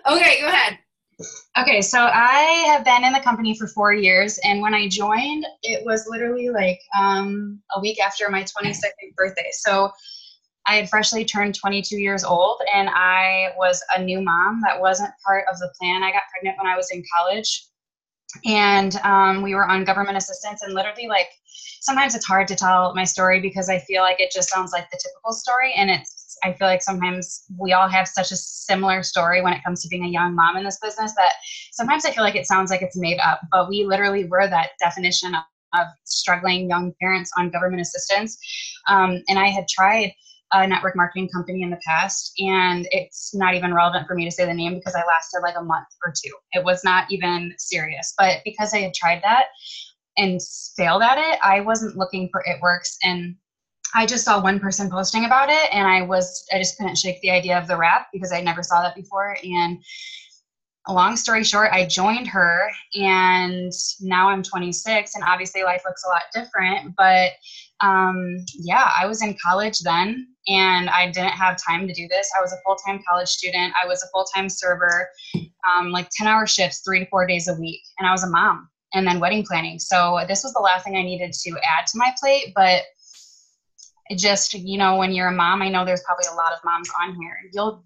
Okay, go ahead. Okay, so I have been in the company for 4 years, and when I joined, it was literally like a week after my 22nd birthday. So I had freshly turned 22 years old, and I was a new mom. That wasn't part of the plan. I got pregnant when I was in college, and we were on government assistance, and literally like sometimes it's hard to tell my story because I feel like it just sounds like the typical story, and I feel like sometimes we all have such a similar story when it comes to being a young mom in this business that sometimes I feel like it sounds like it's made up, but we literally were that definition of struggling young parents on government assistance. And I had tried a network marketing company in the past, and it's not even relevant for me to say the name because I lasted like a month or two. It was not even serious, but because I had tried that and failed at it, I wasn't looking for It Works, and I just saw one person posting about it, and I just couldn't shake the idea of the wrap because I never saw that before. And a long story short, I joined her, and now I'm 26, and obviously life looks a lot different, but yeah, I was in college then, and I didn't have time to do this. I was a full-time college student. I was a full-time server, like 10-hour shifts, 3 to 4 days a week, and I was a mom and then wedding planning. So this was the last thing I needed to add to my plate, but it just, when you're a mom, I know there's probably a lot of moms on here.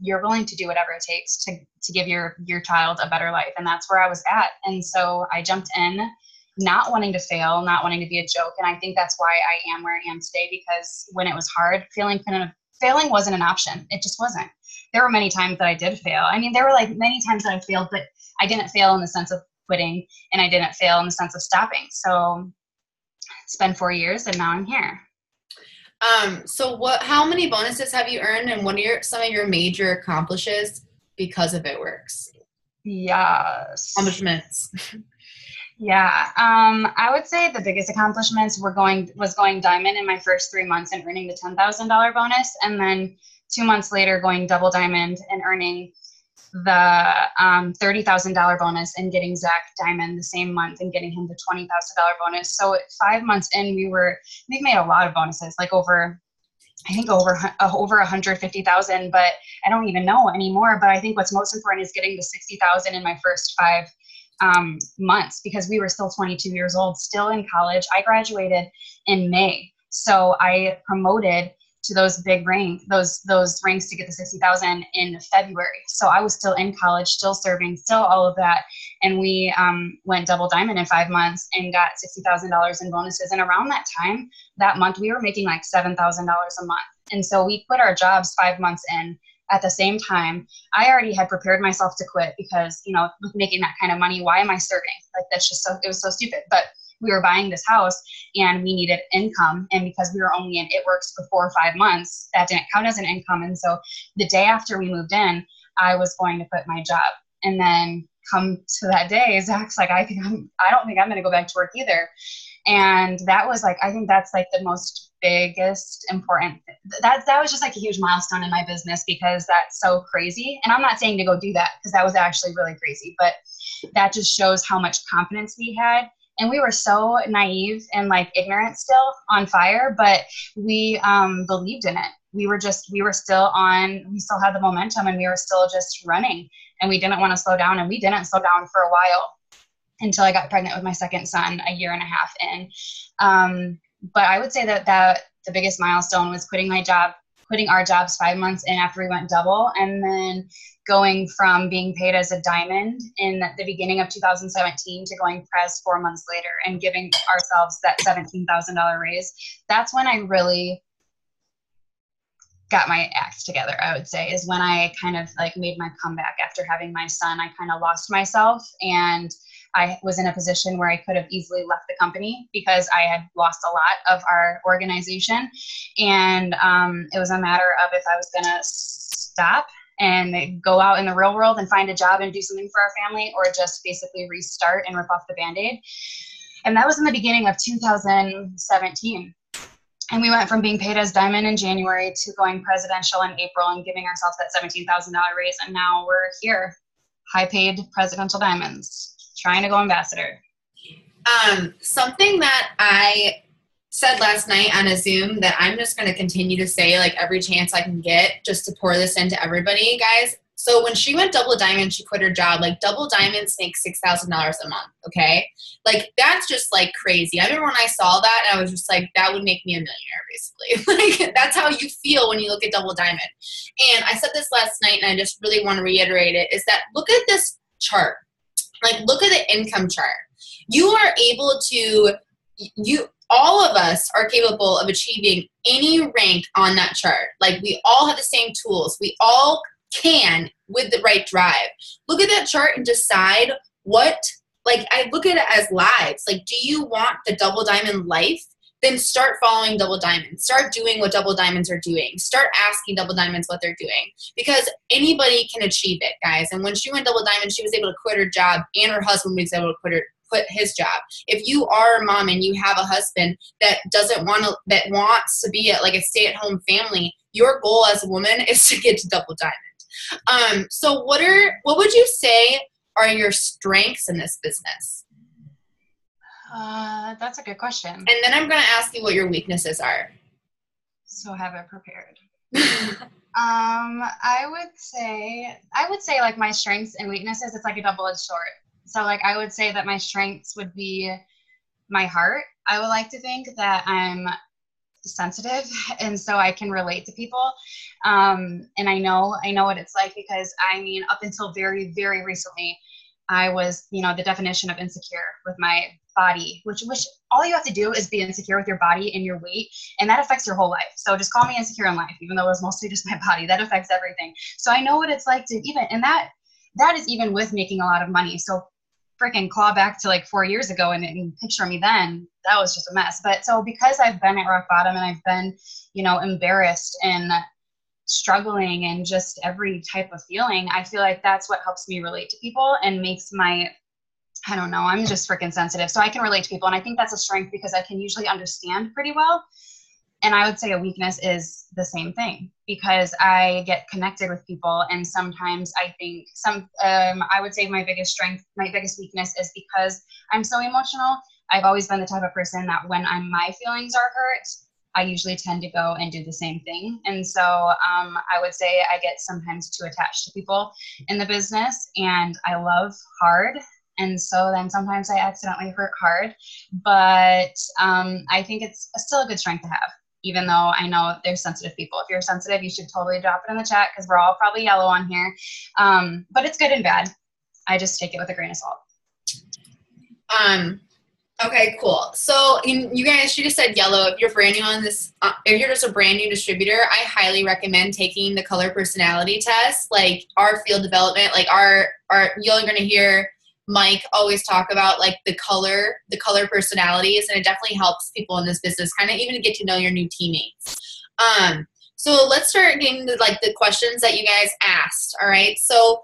You're willing to do whatever it takes to give your child a better life. And that's where I was at. And so I jumped in, not wanting to fail, not wanting to be a joke. And I think that's why I am where I am today, because when it was hard, failing wasn't an option. It just wasn't. There were many times that I did fail. I mean, there were like many times that I failed, but I didn't fail in the sense of quitting, and I didn't fail in the sense of stopping. So it's been 4 years, and now I'm here. So how many bonuses have you earned, and what are some of your major accomplishments because of It Works? Yes. Accomplishments. Yeah. I would say the biggest accomplishments was going diamond in my first 3 months and earning the $10,000 bonus. And then 2 months later going double diamond and earning the $30,000 bonus, and getting Zach diamond the same month and getting him the $20,000 bonus. So 5 months in, we've made a lot of bonuses, like over 150,000, but I don't even know anymore. But I think what's most important is getting to 60,000 in my first 5 months, because we were still 22 years old, still in college. I graduated in May. So I promoted to those big those ranks to get the 60,000 in February. So I was still in college, still serving, still all of that. And we went double diamond in 5 months and got $60,000 in bonuses. And around that time, that month, we were making like $7,000 a month. And so we quit our jobs 5 months in. At the same time, I already had prepared myself to quit because, with making that kind of money, why am I serving? Like, it was so stupid. But we were buying this house and we needed income. And because we were only in It Works for 4 or 5 months, that didn't count as an income. And so the day after we moved in, I was going to quit my job. And then come to that day, Zach's like, I don't think I'm going to go back to work either. And that was like, I think that's like the most biggest important, that was just like a huge milestone in my business, because that's so crazy. And I'm not saying to go do that, because that was actually really crazy, but that just shows how much confidence we had. And we were so naive and like ignorant, still on fire, but we believed in it. We still had the momentum, and we were still just running, and we didn't want to slow down, and we didn't slow down for a while until I got pregnant with my second son a year and a half in. But I would say that the biggest milestone was quitting our jobs 5 months in after we went double, and then going from being paid as a diamond in the beginning of 2017 to going Prez 4 months later and giving ourselves that $17,000 raise. That's when I really got my act together, I would say, is when I kind of like made my comeback after having my son. I kind of lost myself, and I was in a position where I could have easily left the company because I had lost a lot of our organization. And it was a matter of if I was going to stop and go out in the real world and find a job and do something for our family, or just basically restart and rip off the Band-Aid. And that was in the beginning of 2017. And we went from being paid as diamond in January to going presidential in April and giving ourselves that $17,000 raise. And now we're here, high paid presidential diamonds, trying to go ambassador. Something that I said last night on a Zoom that I'm just going to continue to say like every chance I can get, just to pour this into everybody, guys. So when she went double diamond, she quit her job. Like double diamonds make $6,000 a month. Okay. Like that's just like crazy. I remember when I saw that and I was just like, that would make me a millionaire basically. Like that's how you feel when you look at double diamond. And I said this last night and I just really want to reiterate it, is that look at this chart. Like look at the income chart. You are able to, all of us are capable of achieving any rank on that chart. Like we all have the same tools. We all can with the right drive. Look at that chart and decide what, like I look at it as lives. Like, do you want the double diamond life? Then start following double diamonds. Start doing what double diamonds are doing. Start asking double diamonds what they're doing, because anybody can achieve it, guys. And when she went double diamond, she was able to quit her job, and her husband was able to quit his job. If you are a mom and you have a husband that that wants to be like a stay-at-home family, your goal as a woman is to get to double diamond. So what would you say are your strengths in this business? That's a good question. And then I'm going to ask you what your weaknesses are. So have it prepared. I would say like my strengths and weaknesses, it's like a double-edged sword. So like I would say that my strengths would be my heart. I would like to think that I'm sensitive and so I can relate to people. And I know what it's like, because I mean, up until very, very recently, I was, the definition of insecure with my body, which all you have to do is be insecure with your body and your weight, and that affects your whole life. So just call me insecure in life, even though it was mostly just my body. That affects everything. So I know what it's like to and that is even with making a lot of money. So freaking claw back to like 4 years ago and picture me then, that was just a mess. But so because I've been at rock bottom and I've been, embarrassed and struggling and just every type of feeling, I feel like that's what helps me relate to people and makes I don't know, I'm just freaking sensitive. So I can relate to people. And I think that's a strength because I can usually understand pretty well. And I would say a weakness is the same thing, because I get connected with people. And sometimes I think I would say my biggest weakness is because I'm so emotional. I've always been the type of person that when my feelings are hurt, I usually tend to go and do the same thing. And so I would say I get sometimes too attached to people in the business, and I love hard. And so then sometimes I accidentally hurt hard, but I think it's still a good strength to have, even though I know there's sensitive people. If you're sensitive, you should totally drop it in the chat, because we're all probably yellow on here. But it's good and bad. I just take it with a grain of salt. Okay, cool. So you guys, she just said yellow. If you're brand new on this, if you're just a brand new distributor, I highly recommend taking the color personality test. Like our field development, like you're going to hear Mike always talk about like the color personalities, and it definitely helps people in this business kind of even to get to know your new teammates. So let's start getting to like the questions that you guys asked. All right. So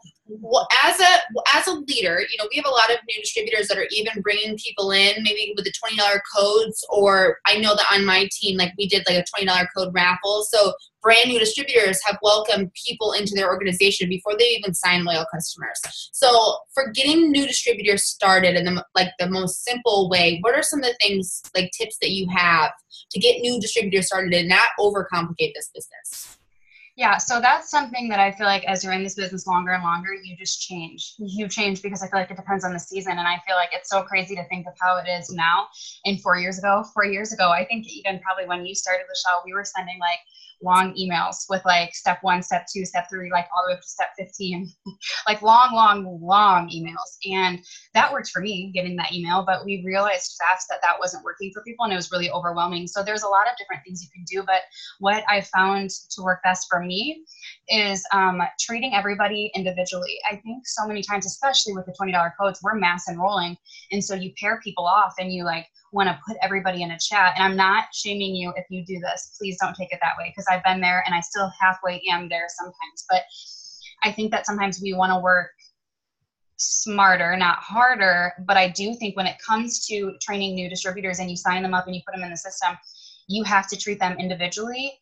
as a leader, we have a lot of new distributors that are even bringing people in maybe with the $20 codes, or I know that on my team, like we did like a $20 code raffle. So brand new distributors have welcomed people into their organization before they even sign loyal customers. So for getting new distributors started in the most simple way, what are some of the things, like tips that you have to get new distributors started and not overcomplicate this business? Yeah, so that's something that I feel like as you're in this business longer and longer, you just change. You change because I feel like it depends on the season. And I feel like it's so crazy to think of how it is now and 4 years ago. 4 years ago, I think even probably when you started the show, we were sending like long emails with like step 1, step 2, step 3, like all the way up to step 15, like long emails. And that worked for me getting that email, but we realized fast that that wasn't working for people and it was really overwhelming. So there's a lot of different things you can do, but what I found to work best for me is treating everybody individually. I think so many times, especially with the $20 codes, we're mass enrolling. And so you pair people off and you like want to put everybody in a chat. And I'm not shaming you if you do this. Please don't take it that way, because I've been there and I still halfway am there sometimes. But I think that sometimes we want to work smarter, not harder. But I do think when it comes to training new distributors and you sign them up and you put them in the system, you have to treat them individually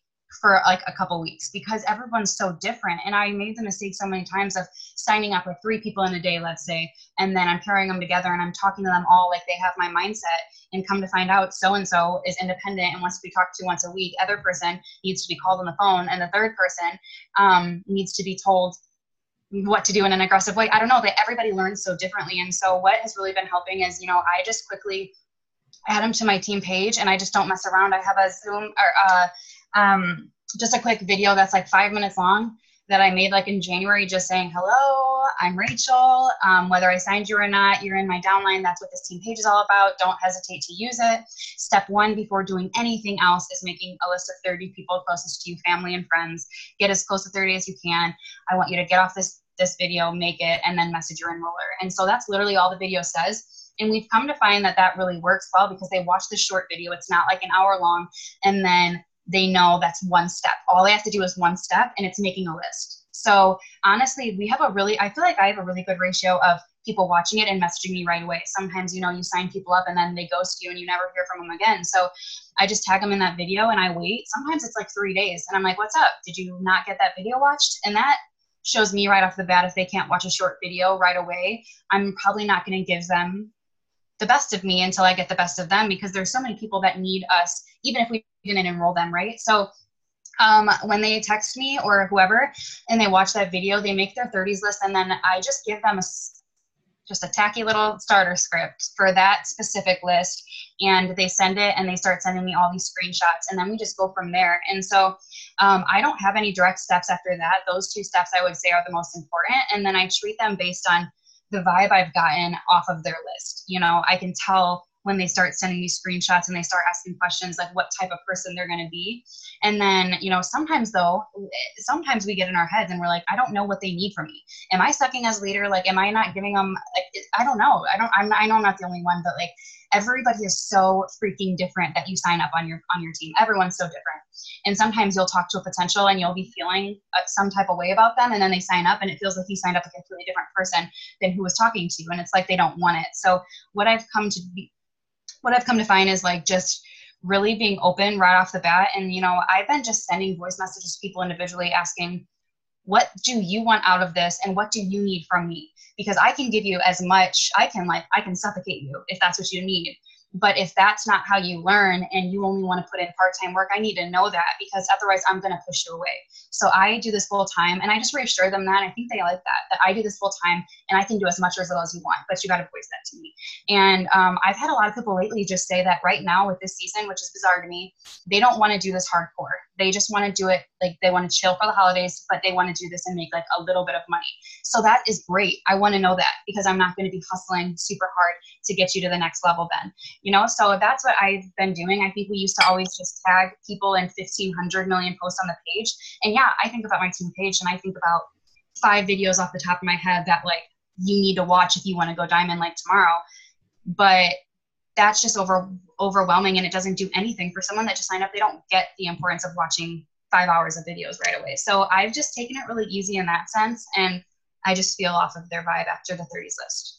for like a couple weeks, because everyone's so different. And I made the mistake so many times of signing up with 3 people in a day, let's say, and then I'm pairing them together and I'm talking to them all like they have my mindset, and come to find out so-and-so is independent and wants to be talked to once a week. Other person needs to be called on the phone, and the third person needs to be told what to do in an aggressive way. I don't know, that everybody learns so differently. And so what has really been helping is, I just quickly add them to my team page, and I just don't mess around. I have a Zoom or just a quick video that's like 5 minutes long that I made like in January, just saying, hello, I'm Rachel. Whether I signed you or not, you're in my downline. That's what this team page is all about. Don't hesitate to use it. Step one before doing anything else is making a list of 30 people closest to you, family and friends. Get as close to 30 as you can. I want you to get off this video, make it, and then message your enroller. And so that's literally all the video says. And we've come to find that that really works well because they watch the short video. It's not like an hour long. And then they know that's one step. All they have to do is one step, and it's making a list. So honestly, I feel like I have a really good ratio of people watching it and messaging me right away. Sometimes, you sign people up and then they ghost you and you never hear from them again. So I just tag them in that video and I wait. Sometimes it's like 3 days and I'm like, what's up? Did you not get that video watched? And that shows me right off the bat, if they can't watch a short video right away, I'm probably not going to give them the best of me until I get the best of them, because there's so many people that need us, even if we didn't enroll them, right? So when they text me or whoever and they watch that video, they make their 30s list, and then I just give them just a tacky little starter script for that specific list, and they send it and they start sending me all these screenshots, and then we just go from there. And so I don't have any direct steps after that. Those 2 steps I would say are the most important, and then I treat them based on the vibe I've gotten off of their list. I can tell when they start sending me screenshots and they start asking questions, like what type of person they're going to be. And then, sometimes we get in our heads and we're like, I don't know what they need from me. Am I sucking as leader? Like, am I not giving them, like, I don't know. I know I'm not the only one, but like everybody is so freaking different that you sign up on your team. Everyone's so different. And sometimes you'll talk to a potential and you'll be feeling some type of way about them, and then they sign up and it feels like you signed up a completely different person than who was talking to you. And it's like they don't want it. So what I've come to find is like just really being open right off the bat. And, I've been just sending voice messages to people individually asking, what do you want out of this? And what do you need from me? Because I can give you as much, I can suffocate you if that's what you need. But if that's not how you learn and you only want to put in part-time work, I need to know that, because otherwise I'm going to push you away. So I do this full time, and I just reassure them that. I think they like that I do this full time and I can do as much or as little as you want, but you got to voice that to me. And I've had a lot of people lately just say that right now with this season, which is bizarre to me, they don't want to do this hardcore. They just want to do it, like they want to chill for the holidays, but they want to do this and make like a little bit of money. So that is great. I want to know that, because I'm not going to be hustling super hard to get you to the next level then. So that's what I've been doing. I think we used to always just tag people in 1,500 million posts on the page. And yeah, I think about my team page and I think about 5 videos off the top of my head that like you need to watch if you want to go diamond like tomorrow. But that's just overwhelming, and it doesn't do anything for someone that just signed up. They don't get the importance of watching 5 hours of videos right away. So I've just taken it really easy in that sense. And I just feel off of their vibe after the 30s list.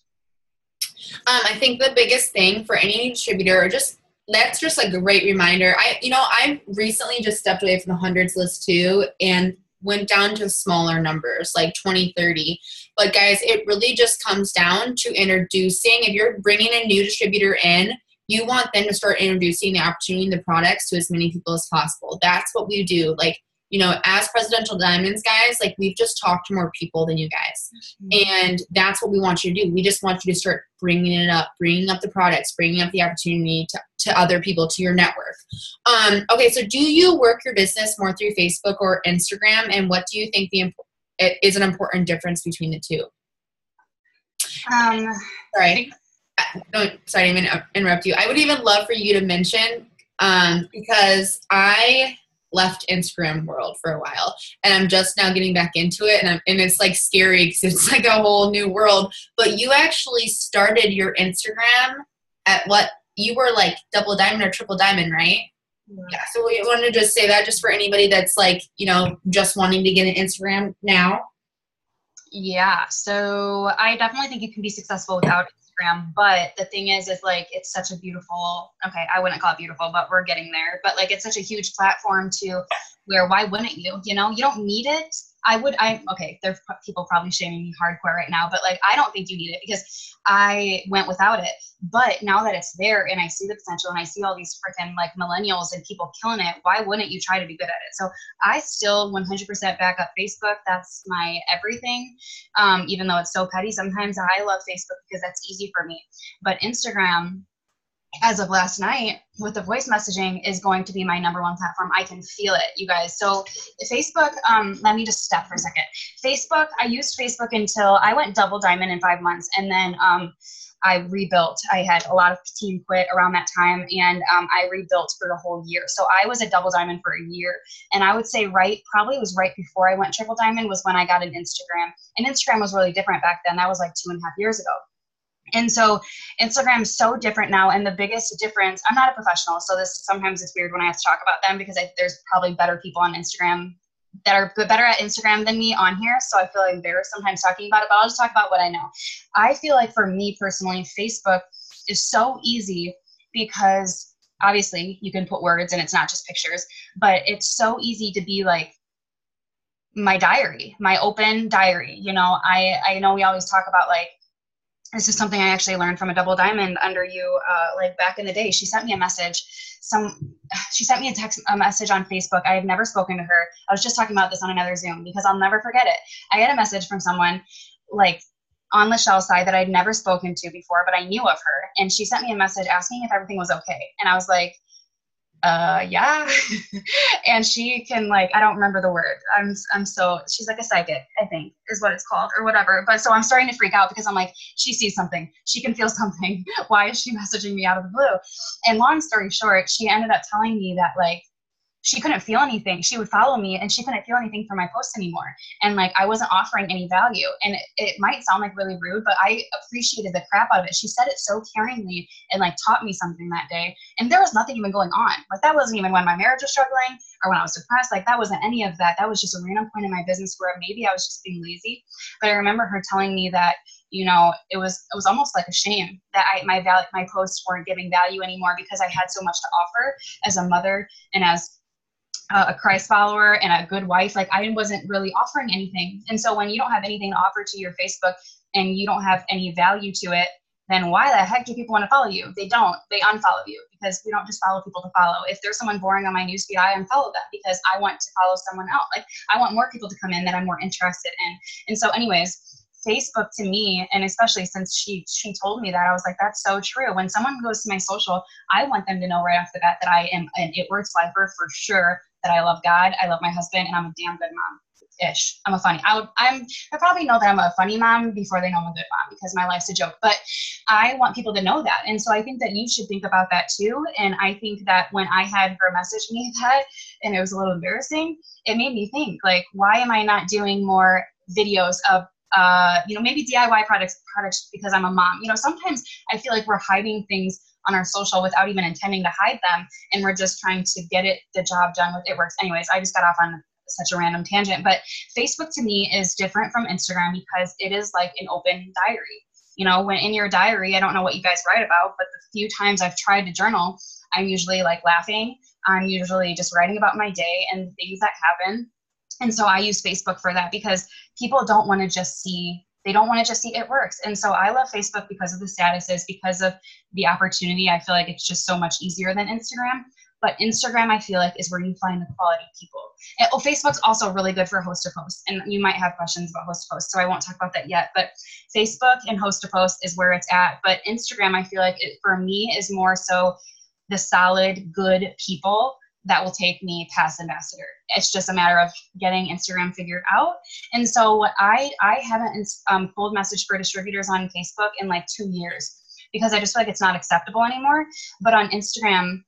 I think the biggest thing for any distributor, that's just a great reminder. I recently just stepped away from the hundreds list too and went down to smaller numbers, like 20, 30. But guys, it really just comes down to introducing. If you're bringing a new distributor in, you want them to start introducing the opportunity and the products to as many people as possible. That's what we do. Like, as Presidential Diamonds guys, like we've just talked to more people than you guys. And that's what we want you to do. We just want you to start bringing up the products, bringing up the opportunity to other people, to your network. Okay, so do you work your business more through Facebook or Instagram? And what do you think is an important difference between the two? Sorry, I didn't interrupt you. I would even love for you to mention, because I left Instagram world for a while and I'm just now getting back into it, and it's like scary because it's like a whole new world. But you actually started your Instagram at what you were like double diamond or triple diamond, right? Yeah. So we wanted to just say that just for anybody that's like, just wanting to get an Instagram now. Yeah. So I definitely think you can be successful without Instagram, but the thing is like, it's such a beautiful, okay, I wouldn't call it beautiful, but we're getting there. But like, it's such a huge platform to where, why wouldn't you? You don't need it, okay, there's people probably shaming me hardcore right now, but like, I don't think you need it because I went without it. But now that it's there and I see the potential and I see all these freaking like millennials and people killing it, why wouldn't you try to be good at it? So I still 100% back up Facebook. That's my everything. Even though it's so petty, sometimes I love Facebook because that's easy for me. But Instagram, as of last night with the voice messaging, is going to be my number one platform. I can feel it, you guys. So Facebook, let me just step for a second. Facebook, I used Facebook until I went double diamond in 5 months. And then I rebuilt. I had a lot of team quit around that time, and I rebuilt for the whole year. So I was a double diamond for a year. And I would say probably it was right before I went triple diamond was when I got an Instagram. And Instagram was really different back then. That was like 2.5 years ago. And so Instagram is so different now. And the biggest difference, I'm not a professional, so sometimes it's weird when I have to talk about them because there's probably better people on Instagram that are better at Instagram than me on here. So I feel embarrassed sometimes talking about it, but I'll just talk about what I know. I feel like for me personally, Facebook is so easy because obviously you can put words and it's not just pictures, but it's so easy to be like my diary, my open diary. You know, I know we always talk about like, this is something I actually learned from a double diamond under you, like back in the day. She sent me a message. She sent me a message on Facebook. I had never spoken to her. I was just talking about this on another Zoom because I'll never forget it. I had a message from someone like on Lachelle's side that I'd never spoken to before, but I knew of her. And she sent me a message asking if everything was okay. And I was like, yeah. And she can like, I don't remember the word. She's like a psychic, I think is what it's called or whatever. But so I'm starting to freak out because I'm like, she sees something, she can feel something. Why is she messaging me out of the blue? And long story short, she ended up telling me that like, she couldn't feel anything. She would follow me and she couldn't feel anything from my posts anymore. And like, I wasn't offering any value. And it might sound like really rude, but I appreciated the crap out of it. She said it so caringly and like taught me something that day. And there was nothing even going on. Like that wasn't even when my marriage was struggling or when I was depressed. Like that wasn't any of that. That was just a random point in my business where maybe I was just being lazy. But I remember her telling me that, you know, it was almost like a shame that my posts weren't giving value anymore because I had so much to offer as a mother and as a Christ follower and a good wife. Like I wasn't really offering anything. And so when you don't have anything to offer to your Facebook and you don't have any value to it, then why the heck do people want to follow you? They don't. They unfollow you because we don't just follow people to follow. If there's someone boring on my newsfeed, I unfollow them because I want to follow someone else. Like I want more people to come in that I'm more interested in. And so anyways, Facebook to me, and especially since she told me that, I was like, that's so true. When someone goes to my social, I want them to know right off the bat that I am an It Works lifer for sure, that I love God, I love my husband, and I'm a damn good mom-ish. I'm a funny. I probably know that I'm a funny mom before they know I'm a good mom because my life's a joke. But I want people to know that. And so I think that you should think about that too. And I think that when I had her message me that, and it was a little embarrassing, it made me think, like, why am I not doing more videos of maybe DIY products because I'm a mom. You know, sometimes I feel like we're hiding things on our social without even intending to hide them, and we're just trying to get the job done with It Works. Anyways, I just got off on such a random tangent, but Facebook to me is different from Instagram because it is like an open diary. You know, when in your diary, I don't know what you guys write about, but the few times I've tried to journal, I'm usually like laughing. I'm usually just writing about my day and things that happen. And so I use Facebook for that because people don't want to just see, It Works. And so I love Facebook because of the statuses, because of the opportunity. I feel like it's just so much easier than Instagram. But Instagram, I feel like, is where you find the quality people. And, Facebook's also really good for host to post. And you might have questions about host to post, so I won't talk about that yet. But Facebook and host to post is where it's at. But Instagram, I feel like for me, is more so the solid, good people that will take me past ambassador. It's just a matter of getting Instagram figured out. And so I haven't pulled message for distributors on Facebook in like 2 years because I just feel like it's not acceptable anymore. But on Instagram,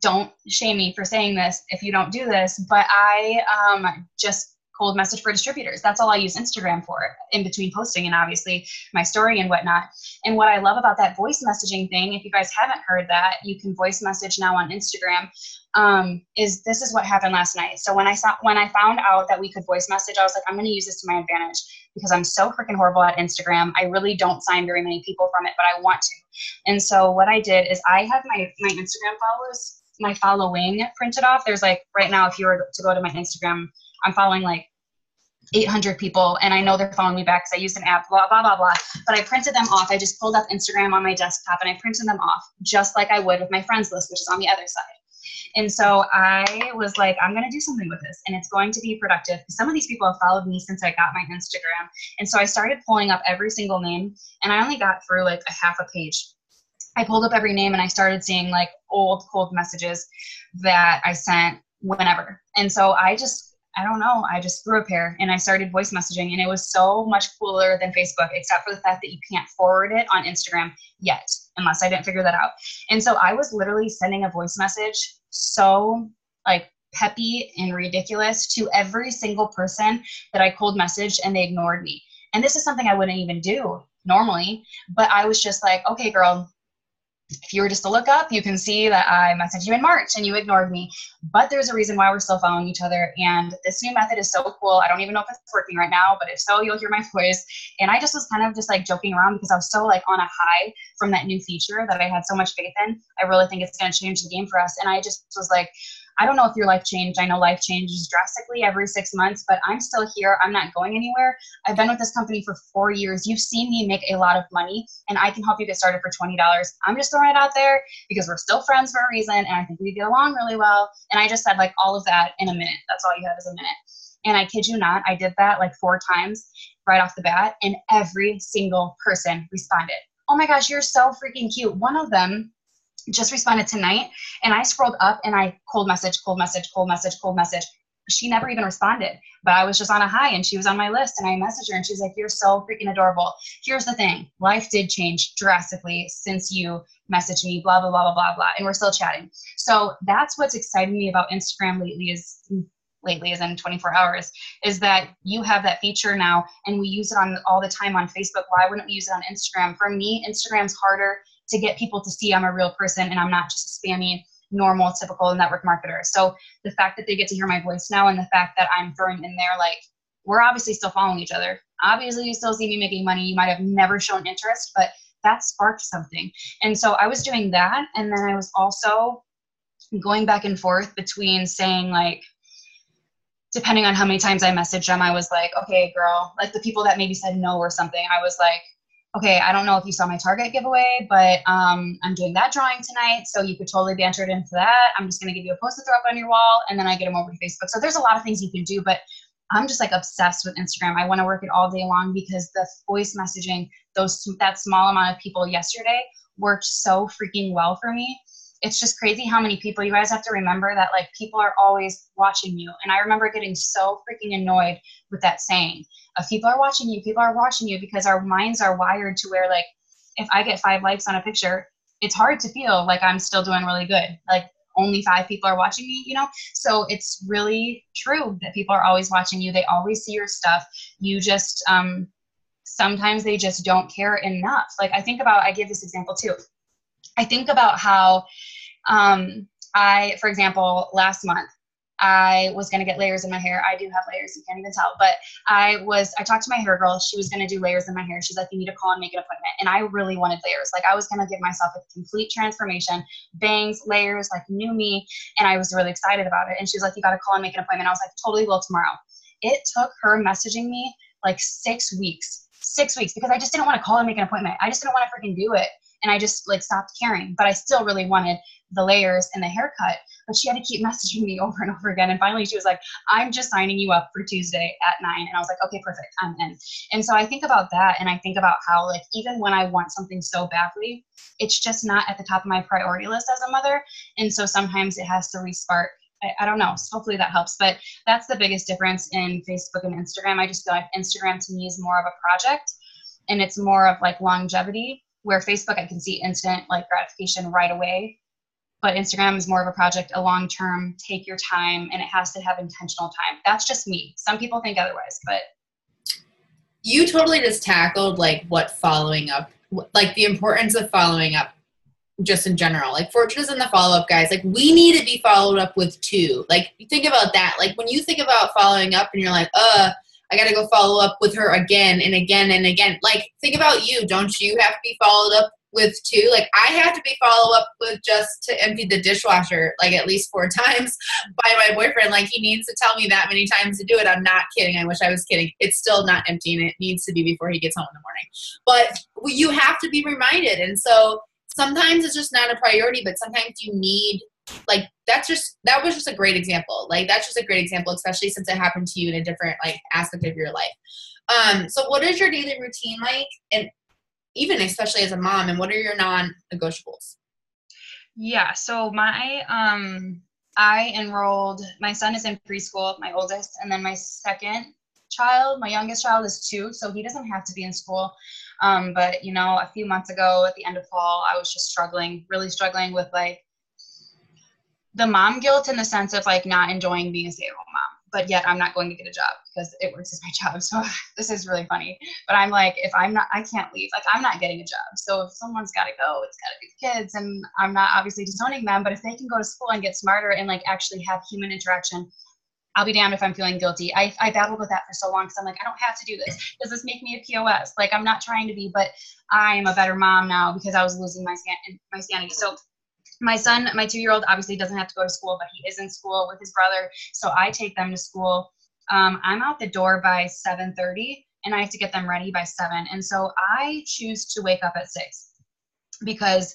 don't shame me for saying this if you don't do this, but I just cold message for distributors. That's all I use Instagram for in between posting and obviously my story and whatnot. And what I love about that voice messaging thing, if you guys haven't heard that, you can voice message now on Instagram, this is what happened last night. So when I found out that we could voice message, I was like, I'm going to use this to my advantage because I'm so freaking horrible at Instagram. I really don't sign very many people from it, but I want to. And so what I did is I have my Instagram followers, my following printed off. There's like right now, if you were to go to my Instagram, I'm following like 800 people, and I know they're following me back because I used an app, blah, blah, blah, blah. But I printed them off. I just pulled up Instagram on my desktop and I printed them off just like I would with my friends list, which is on the other side. And so I was like, I'm going to do something with this, and it's going to be productive. Some of these people have followed me since I got my Instagram. And so I started pulling up every single name, and I only got through like a half a page. I pulled up every name and I started seeing like old cold messages that I sent whenever. And so I don't know, I just grew a pair and I started voice messaging, and it was so much cooler than Facebook, except for the fact that you can't forward it on Instagram yet, unless I didn't figure that out. And so I was literally sending a voice message so like peppy and ridiculous to every single person that I cold messaged, and they ignored me. And this is something I wouldn't even do normally, but I was just like, okay, girl, if you were just to look up, you can see that I messaged you in March and you ignored me. But there's a reason why we're still following each other. And this new method is so cool. I don't even know if it's working right now, but if so, you'll hear my voice. And I just was kind of just like joking around because I was so like on a high from that new feature that I had so much faith in. I really think it's going to change the game for us. And I just was like, I don't know if your life changed. I know life changes drastically every 6 months, but I'm still here. I'm not going anywhere. I've been with this company for 4 years. You've seen me make a lot of money, and I can help you get started for $20. I'm just throwing it out there because we're still friends for a reason, and I think we get along really well. And I just said like all of that in a minute. That's all you have is a minute. And I kid you not, I did that like 4 times right off the bat, and every single person responded. Oh my gosh, you're so freaking cute. One of them just responded tonight, and I scrolled up and I cold message. She never even responded, but I was just on a high and she was on my list, and I messaged her and she's like, you're so freaking adorable. Here's the thing. Life did change drastically since you messaged me, blah, blah, blah, blah, blah, blah. And we're still chatting. So that's what's exciting me about Instagram lately as in 24 hours, is that you have that feature now, and we use it on all the time on Facebook. Why wouldn't we use it on Instagram? For me, Instagram's harder to get people to see I'm a real person and I'm not just a spammy, normal, typical network marketer. So the fact that they get to hear my voice now, and the fact that I'm throwing in there, like, we're obviously still following each other. Obviously you still see me making money. You might have never shown interest, but that sparked something. And so I was doing that. And then I was also going back and forth between saying like, depending on how many times I messaged them, I was like, okay, girl, like the people that maybe said no or something, I was like, okay, I don't know if you saw my Target giveaway, but I'm doing that drawing tonight, so you could totally be entered into that. I'm just going to give you a post to throw up on your wall, and then I get them over to Facebook. So there's a lot of things you can do, but I'm just like obsessed with Instagram. I want to work it all day long because the voice messaging, that small amount of people yesterday worked so freaking well for me. It's just crazy how many people, you guys have to remember that like people are always watching you. And I remember getting so freaking annoyed with that saying of people are watching you, because our minds are wired to where like, if I get 5 likes on a picture, it's hard to feel like I'm still doing really good. Like only 5 people are watching me, you know? So it's really true that people are always watching you. They always see your stuff. You just, sometimes they just don't care enough. Like I give this example too. I think about how for example, last month, I was going to get layers in my hair. I do have layers. You can't even tell. But I talked to my hair girl. She was going to do layers in my hair. She's like, you need to call and make an appointment. And I really wanted layers. Like I was going to give myself a complete transformation, bangs, layers, like new me. And I was really excited about it. And she was like, you got to call and make an appointment. I was like, totally will tomorrow. It took her messaging me like 6 weeks, because I just didn't want to call and make an appointment. I just didn't want to freaking do it. And I just like stopped caring, but I still really wanted the layers and the haircut, but she had to keep messaging me over and over again. And finally she was like, I'm just signing you up for Tuesday at 9. And I was like, okay, perfect. I'm in. And so I think about that. And I think about how like, even when I want something so badly, it's just not at the top of my priority list as a mother. And so sometimes it has to respark. I don't know. So hopefully that helps, but that's the biggest difference in Facebook and Instagram. I just feel like Instagram to me is more of a project, and it's more of like longevity, where Facebook, I can see instant like gratification right away. But Instagram is more of a project, a long-term, take your time, and it has to have intentional time. That's just me. Some people think otherwise, but. You totally just tackled like what following up, like the importance of following up just in general. Like Fortune is in the follow-up, guys. Like we need to be followed up with too. Like you think about that. Like when you think about following up and you're like, I got to go follow up with her again and again and again. Like think about you. Don't you have to be followed up with two. Like I have to be follow up with just to empty the dishwasher like at least 4 times by my boyfriend. Like he needs to tell me that many times to do it. I'm not kidding. I wish I was kidding. It's still not emptying. It needs to be before he gets home in the morning. But you have to be reminded. And so sometimes it's just not a priority, but sometimes you need, like, that was just a great example. Like, that's just a great example, especially since it happened to you in a different, like, aspect of your life. So what is your daily routine like? And even especially as a mom, and what are your non-negotiables? Yeah. So I enrolled, my son is in preschool, my oldest, and then my youngest child is 2. So he doesn't have to be in school. But you know, a few months ago at the end of fall, I was just really struggling with like the mom guilt in the sense of like not enjoying being a stay-at-home mom, but yet I'm not going to get a job because it works as my job. So this is really funny, but I'm like, I can't leave. Like I'm not getting a job. So if someone's got to go, it's got to be the kids, and I'm not obviously disowning them, but if they can go to school and get smarter and like actually have human interaction, I'll be damned if I'm feeling guilty. I battled with that for so long because I'm like, I don't have to do this. Does this make me a POS? Like I'm not trying to be, but I am a better mom now because I was losing my sanity. So my son, my 2-year-old, obviously doesn't have to go to school, but he is in school with his brother. So I take them to school. I'm out the door by 7:30 and I have to get them ready by 7. And so I choose to wake up at 6 because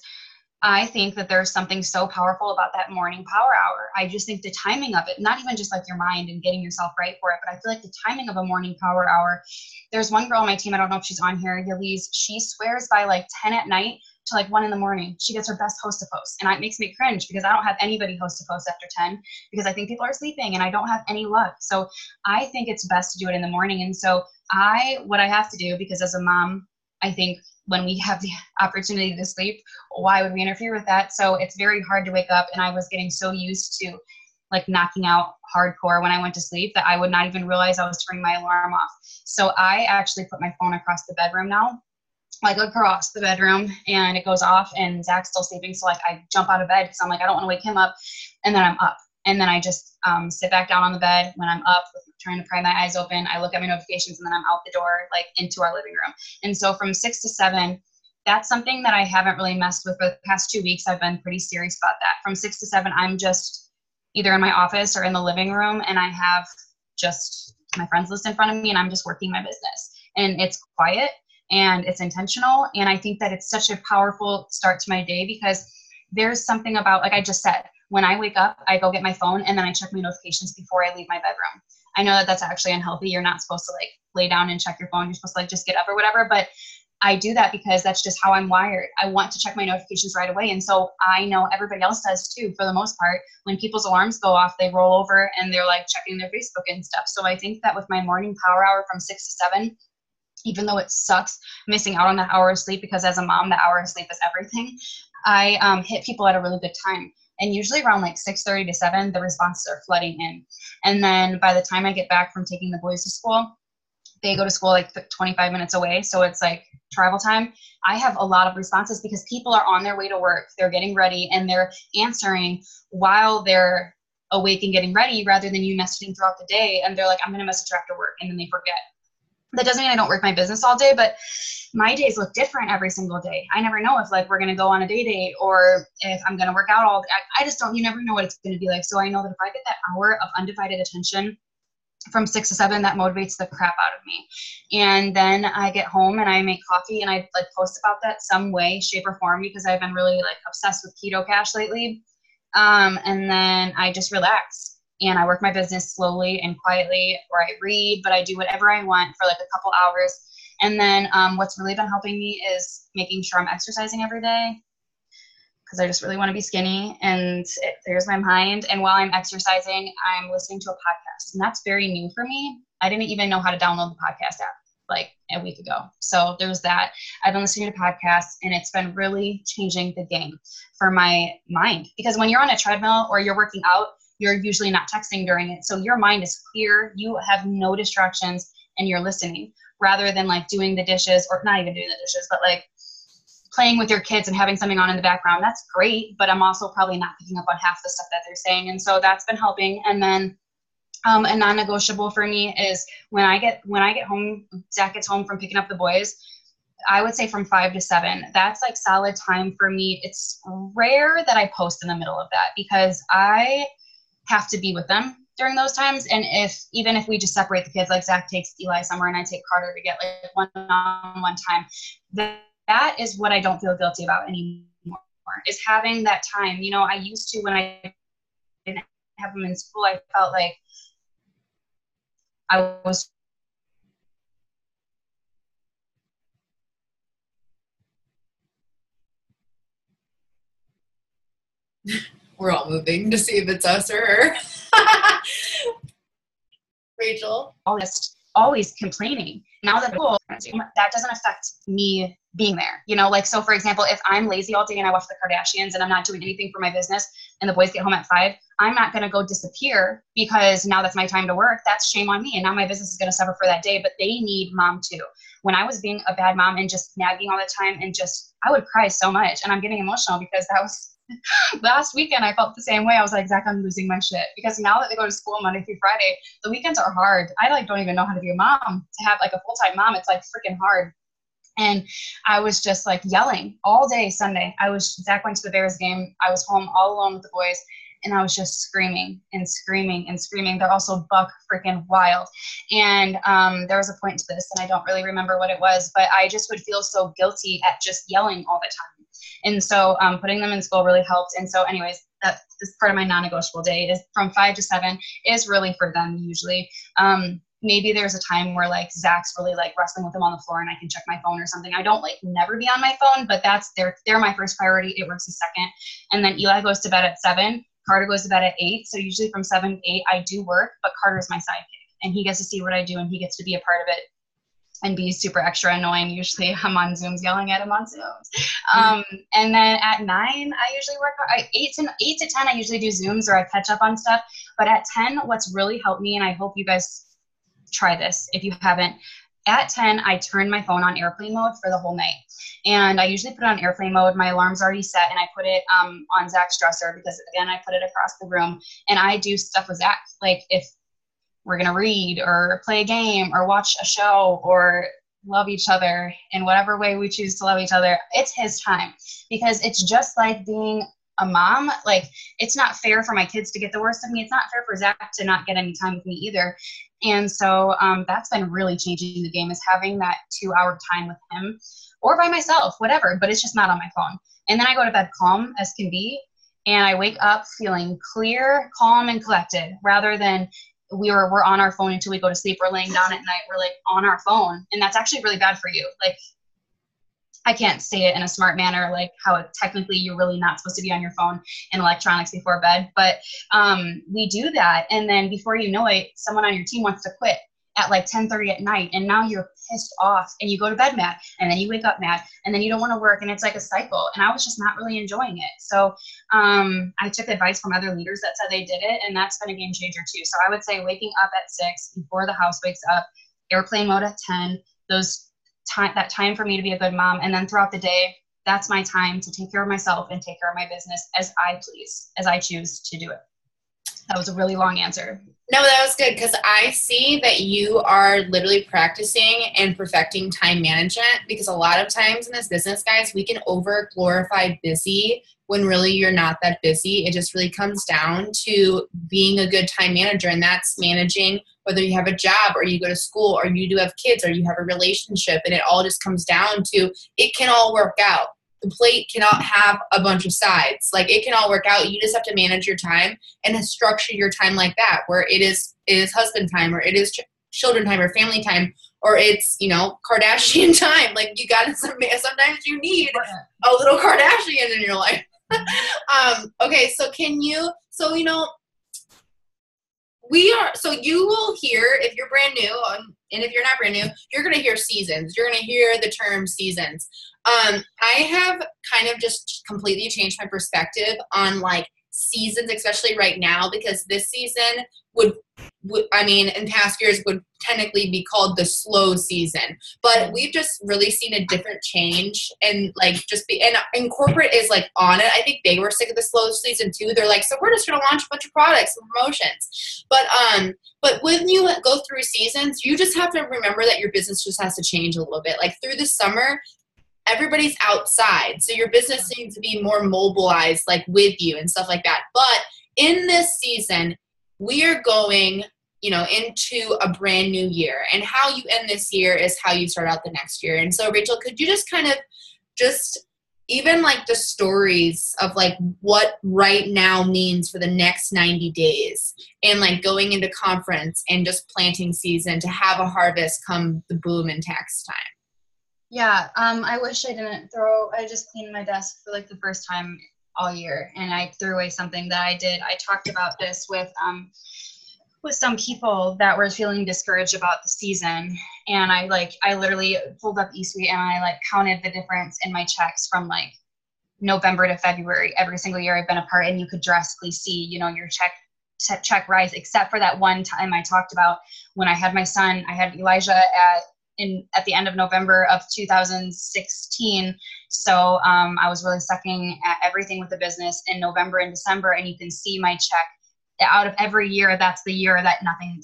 I think that there's something so powerful about that morning power hour. I just think the timing of it, not even just like your mind and getting yourself right for it, but I feel like the timing of a morning power hour. There's one girl on my team, I don't know if she's on here, Yelise, she swears by like 10 at night to like 1 in the morning, she gets her best host to post. And it makes me cringe because I don't have anybody host to post after 10 because I think people are sleeping and I don't have any luck. So I think it's best to do it in the morning. And so what I have to do, because as a mom, I think when we have the opportunity to sleep, why would we interfere with that? So it's very hard to wake up. And I was getting so used to like knocking out hardcore when I went to sleep that I would not even realize I was turning my alarm off. So I actually put my phone across the bedroom now, like across the bedroom, and it goes off and Zach's still sleeping. So like I jump out of bed because I'm like, I don't want to wake him up. And then I'm up. And then I just sit back down on the bed when I'm up, trying to pry my eyes open. I look at my notifications and then I'm out the door, like into our living room. And so from 6 to 7, that's something that I haven't really messed with for the past 2 weeks. I've been pretty serious about that. From 6 to 7, I'm just either in my office or in the living room, and I have just my friends list in front of me and I'm just working my business. And it's quiet and it's intentional. And I think that it's such a powerful start to my day because there's something about, like I just said, when I wake up, I go get my phone and then I check my notifications before I leave my bedroom. I know that that's actually unhealthy. You're not supposed to like lay down and check your phone. You're supposed to like just get up or whatever. But I do that because that's just how I'm wired. I want to check my notifications right away. And so I know everybody else does too, for the most part. When people's alarms go off, they roll over and they're like checking their Facebook and stuff. So I think that with my morning power hour from 6 to 7, even though it sucks missing out on that hour of sleep, because as a mom, that hour of sleep is everything, I hit people at a really good time. And usually around like 6:30 to 7, the responses are flooding in. And then by the time I get back from taking the boys to school, they go to school like 25 minutes away. So it's like travel time. I have a lot of responses because people are on their way to work. They're getting ready and they're answering while they're awake and getting ready rather than you messaging throughout the day. And they're like, I'm going to message her after work. And then they forget. That doesn't mean I don't work my business all day, but my days look different every single day. I never know if like we're going to go on a date or if I'm going to work out all day. I just don't, you never know what it's going to be like. So I know that if I get that hour of undivided attention from 6 to 7, that motivates the crap out of me. And then I get home and I make coffee and I like post about that some way, shape or form, because I've been really like obsessed with keto cash lately. And then I just relax. And I work my business slowly and quietly, or I read, but I do whatever I want for like a couple hours. And then what's really been helping me is making sure I'm exercising every day because I just really want to be skinny and it clears my mind. And while I'm exercising, I'm listening to a podcast. And that's very new for me. I didn't even know how to download the podcast app like a week ago. So there's that. I've been listening to podcasts and it's been really changing the game for my mind. Because when you're on a treadmill or you're working out, you're usually not texting during it. So your mind is clear. You have no distractions and you're listening rather than like doing the dishes, or not even doing the dishes, but like playing with your kids and having something on in the background. That's great, but I'm also probably not picking up on half the stuff that they're saying. And so that's been helping. And then a non-negotiable for me is when I get home, Zach gets home from picking up the boys, I would say from 5 to 7. That's like solid time for me. It's rare that I post in the middle of that because I have to be with them during those times. And even if we just separate the kids, like Zach takes Eli somewhere and I take Carter to get like one-on-one time, that is what I don't feel guilty about anymore, is having that time. You know, I used to, when I didn't have them in school, I felt like I was We're all moving to see if it's us or her. Rachel. Always complaining. Now that that doesn't affect me being there, you know, like, so for example, if I'm lazy all day and I watch the Kardashians and I'm not doing anything for my business and the boys get home at 5, I'm not going to go disappear because now that's my time to work. That's shame on me. And now my business is going to suffer for that day, but they need mom too. When I was being a bad mom and just nagging all the time and I would cry so much, and I'm getting emotional because that was last weekend. I felt the same way. I was like, Zach, I'm losing my shit, because now that they go to school Monday through Friday, the weekends are hard. I like don't even know how to be a mom. To have like a full-time mom, it's like freaking hard. And I was just like yelling all day Sunday. Zach went to the Bears game. I was home all alone with the boys, and I was just screaming and screaming and screaming. They're also buck freaking wild. And there was a point to this, and I don't really remember what it was, but I just would feel so guilty at just yelling all the time. And so putting them in school really helped. And so anyways, this part of my non-negotiable day is from 5 to 7 is really for them usually. Maybe there's a time where like Zach's really like wrestling with him on the floor and I can check my phone or something. I don't like never be on my phone, but they're my first priority. It works a second. And then Eli goes to bed at 7. Carter goes to bed at 8. So usually from 7 to 8, I do work, but Carter's my sidekick and he gets to see what I do and he gets to be a part of it and be super extra annoying. Usually I'm on Zooms yelling at him on Zooms. And then at 9, I usually work, 8 to 10, I usually do Zooms or I catch up on stuff. But at 10, what's really helped me, and I hope you guys try this if you haven't, at 10, I turn my phone on airplane mode for the whole night. And I usually put it on airplane mode. My alarm's already set, and I put it on Zach's dresser because, again, I put it across the room. And I do stuff with Zach. Like if we're going to read or play a game or watch a show or love each other in whatever way we choose to love each other, it's his time. Because it's just like being a mom. Like, it's not fair for my kids to get the worst of me. It's not fair for Zach to not get any time with me either. And so that's been really changing the game, is having that 2-hour time with him or by myself, whatever, but it's just not on my phone. And then I go to bed calm as can be. And I wake up feeling clear, calm, and collected, rather than we're on our phone until we go to sleep. We're laying down at night, we're like on our phone. And that's actually really bad for you. Like, I can't say it in a smart manner, like how technically you're really not supposed to be on your phone and electronics before bed. But we do that. And then before you know it, someone on your team wants to quit at like 10:30 at night. And now you're pissed off and you go to bed mad, and then you wake up mad, and then you don't want to work. And it's like a cycle. And I was just not really enjoying it. So I took advice from other leaders that said they did it. And that's been a game changer too. So I would say waking up at 6 before the house wakes up, airplane mode at 10, that time for me to be a good mom. And then throughout the day, that's my time to take care of myself and take care of my business as I please, as I choose to do it. That was a really long answer. No, that was good, because I see that you are literally practicing and perfecting time management, because a lot of times in this business, guys, we can over glorify busy when really you're not that busy. It just really comes down to being a good time manager, and that's managing whether you have a job or you go to school or you do have kids or you have a relationship, and it all just comes down to it can all work out. The plate cannot have a bunch of sides. Like, it can all work out. You just have to manage your time and structure your time like that, where it is husband time, or it is children time, or family time, or it's, Kardashian time. Like, you got to, sometimes you need a little Kardashian in your life. Okay, so you will hear, if you're brand new, and if you're not brand new, you're going to hear seasons. You're going to hear the term seasons. I have kind of just completely changed my perspective on like seasons, especially right now, because this season would I mean, in past years would technically be called the slow season, but we've just really seen a different change, and like and corporate is like on it. I think they were sick of the slow season too. They're like, so we're just going to launch a bunch of products and promotions. But when you go through seasons, you just have to remember that your business just has to change a little bit. Like through the summer, everybo's outside, so your business needs to be more mobilized, like with you and stuff like that. But in this season, we are going, into a brand new year, and how you end this year is how you start out the next year. And so, Rachel, could you just kind of even like the stories of like what right now means for the next 90 days, and like going into conference and just planting season to have a harvest come the boom in tax time? Yeah, I wish I didn't I just cleaned my desk for like the first time all year, and I threw away something that I did. I talked about this with some people that were feeling discouraged about the season, and I literally pulled up eSuite and I like counted the difference in my checks from like November to February every single year I've been a part, and you could drastically see, your check rise, except for that one time I talked about when I had my son. I had Elijah at the end of November of 2016. So I was really sucking at everything with the business in November and December, and you can see my check out of every year. That's the year that nothing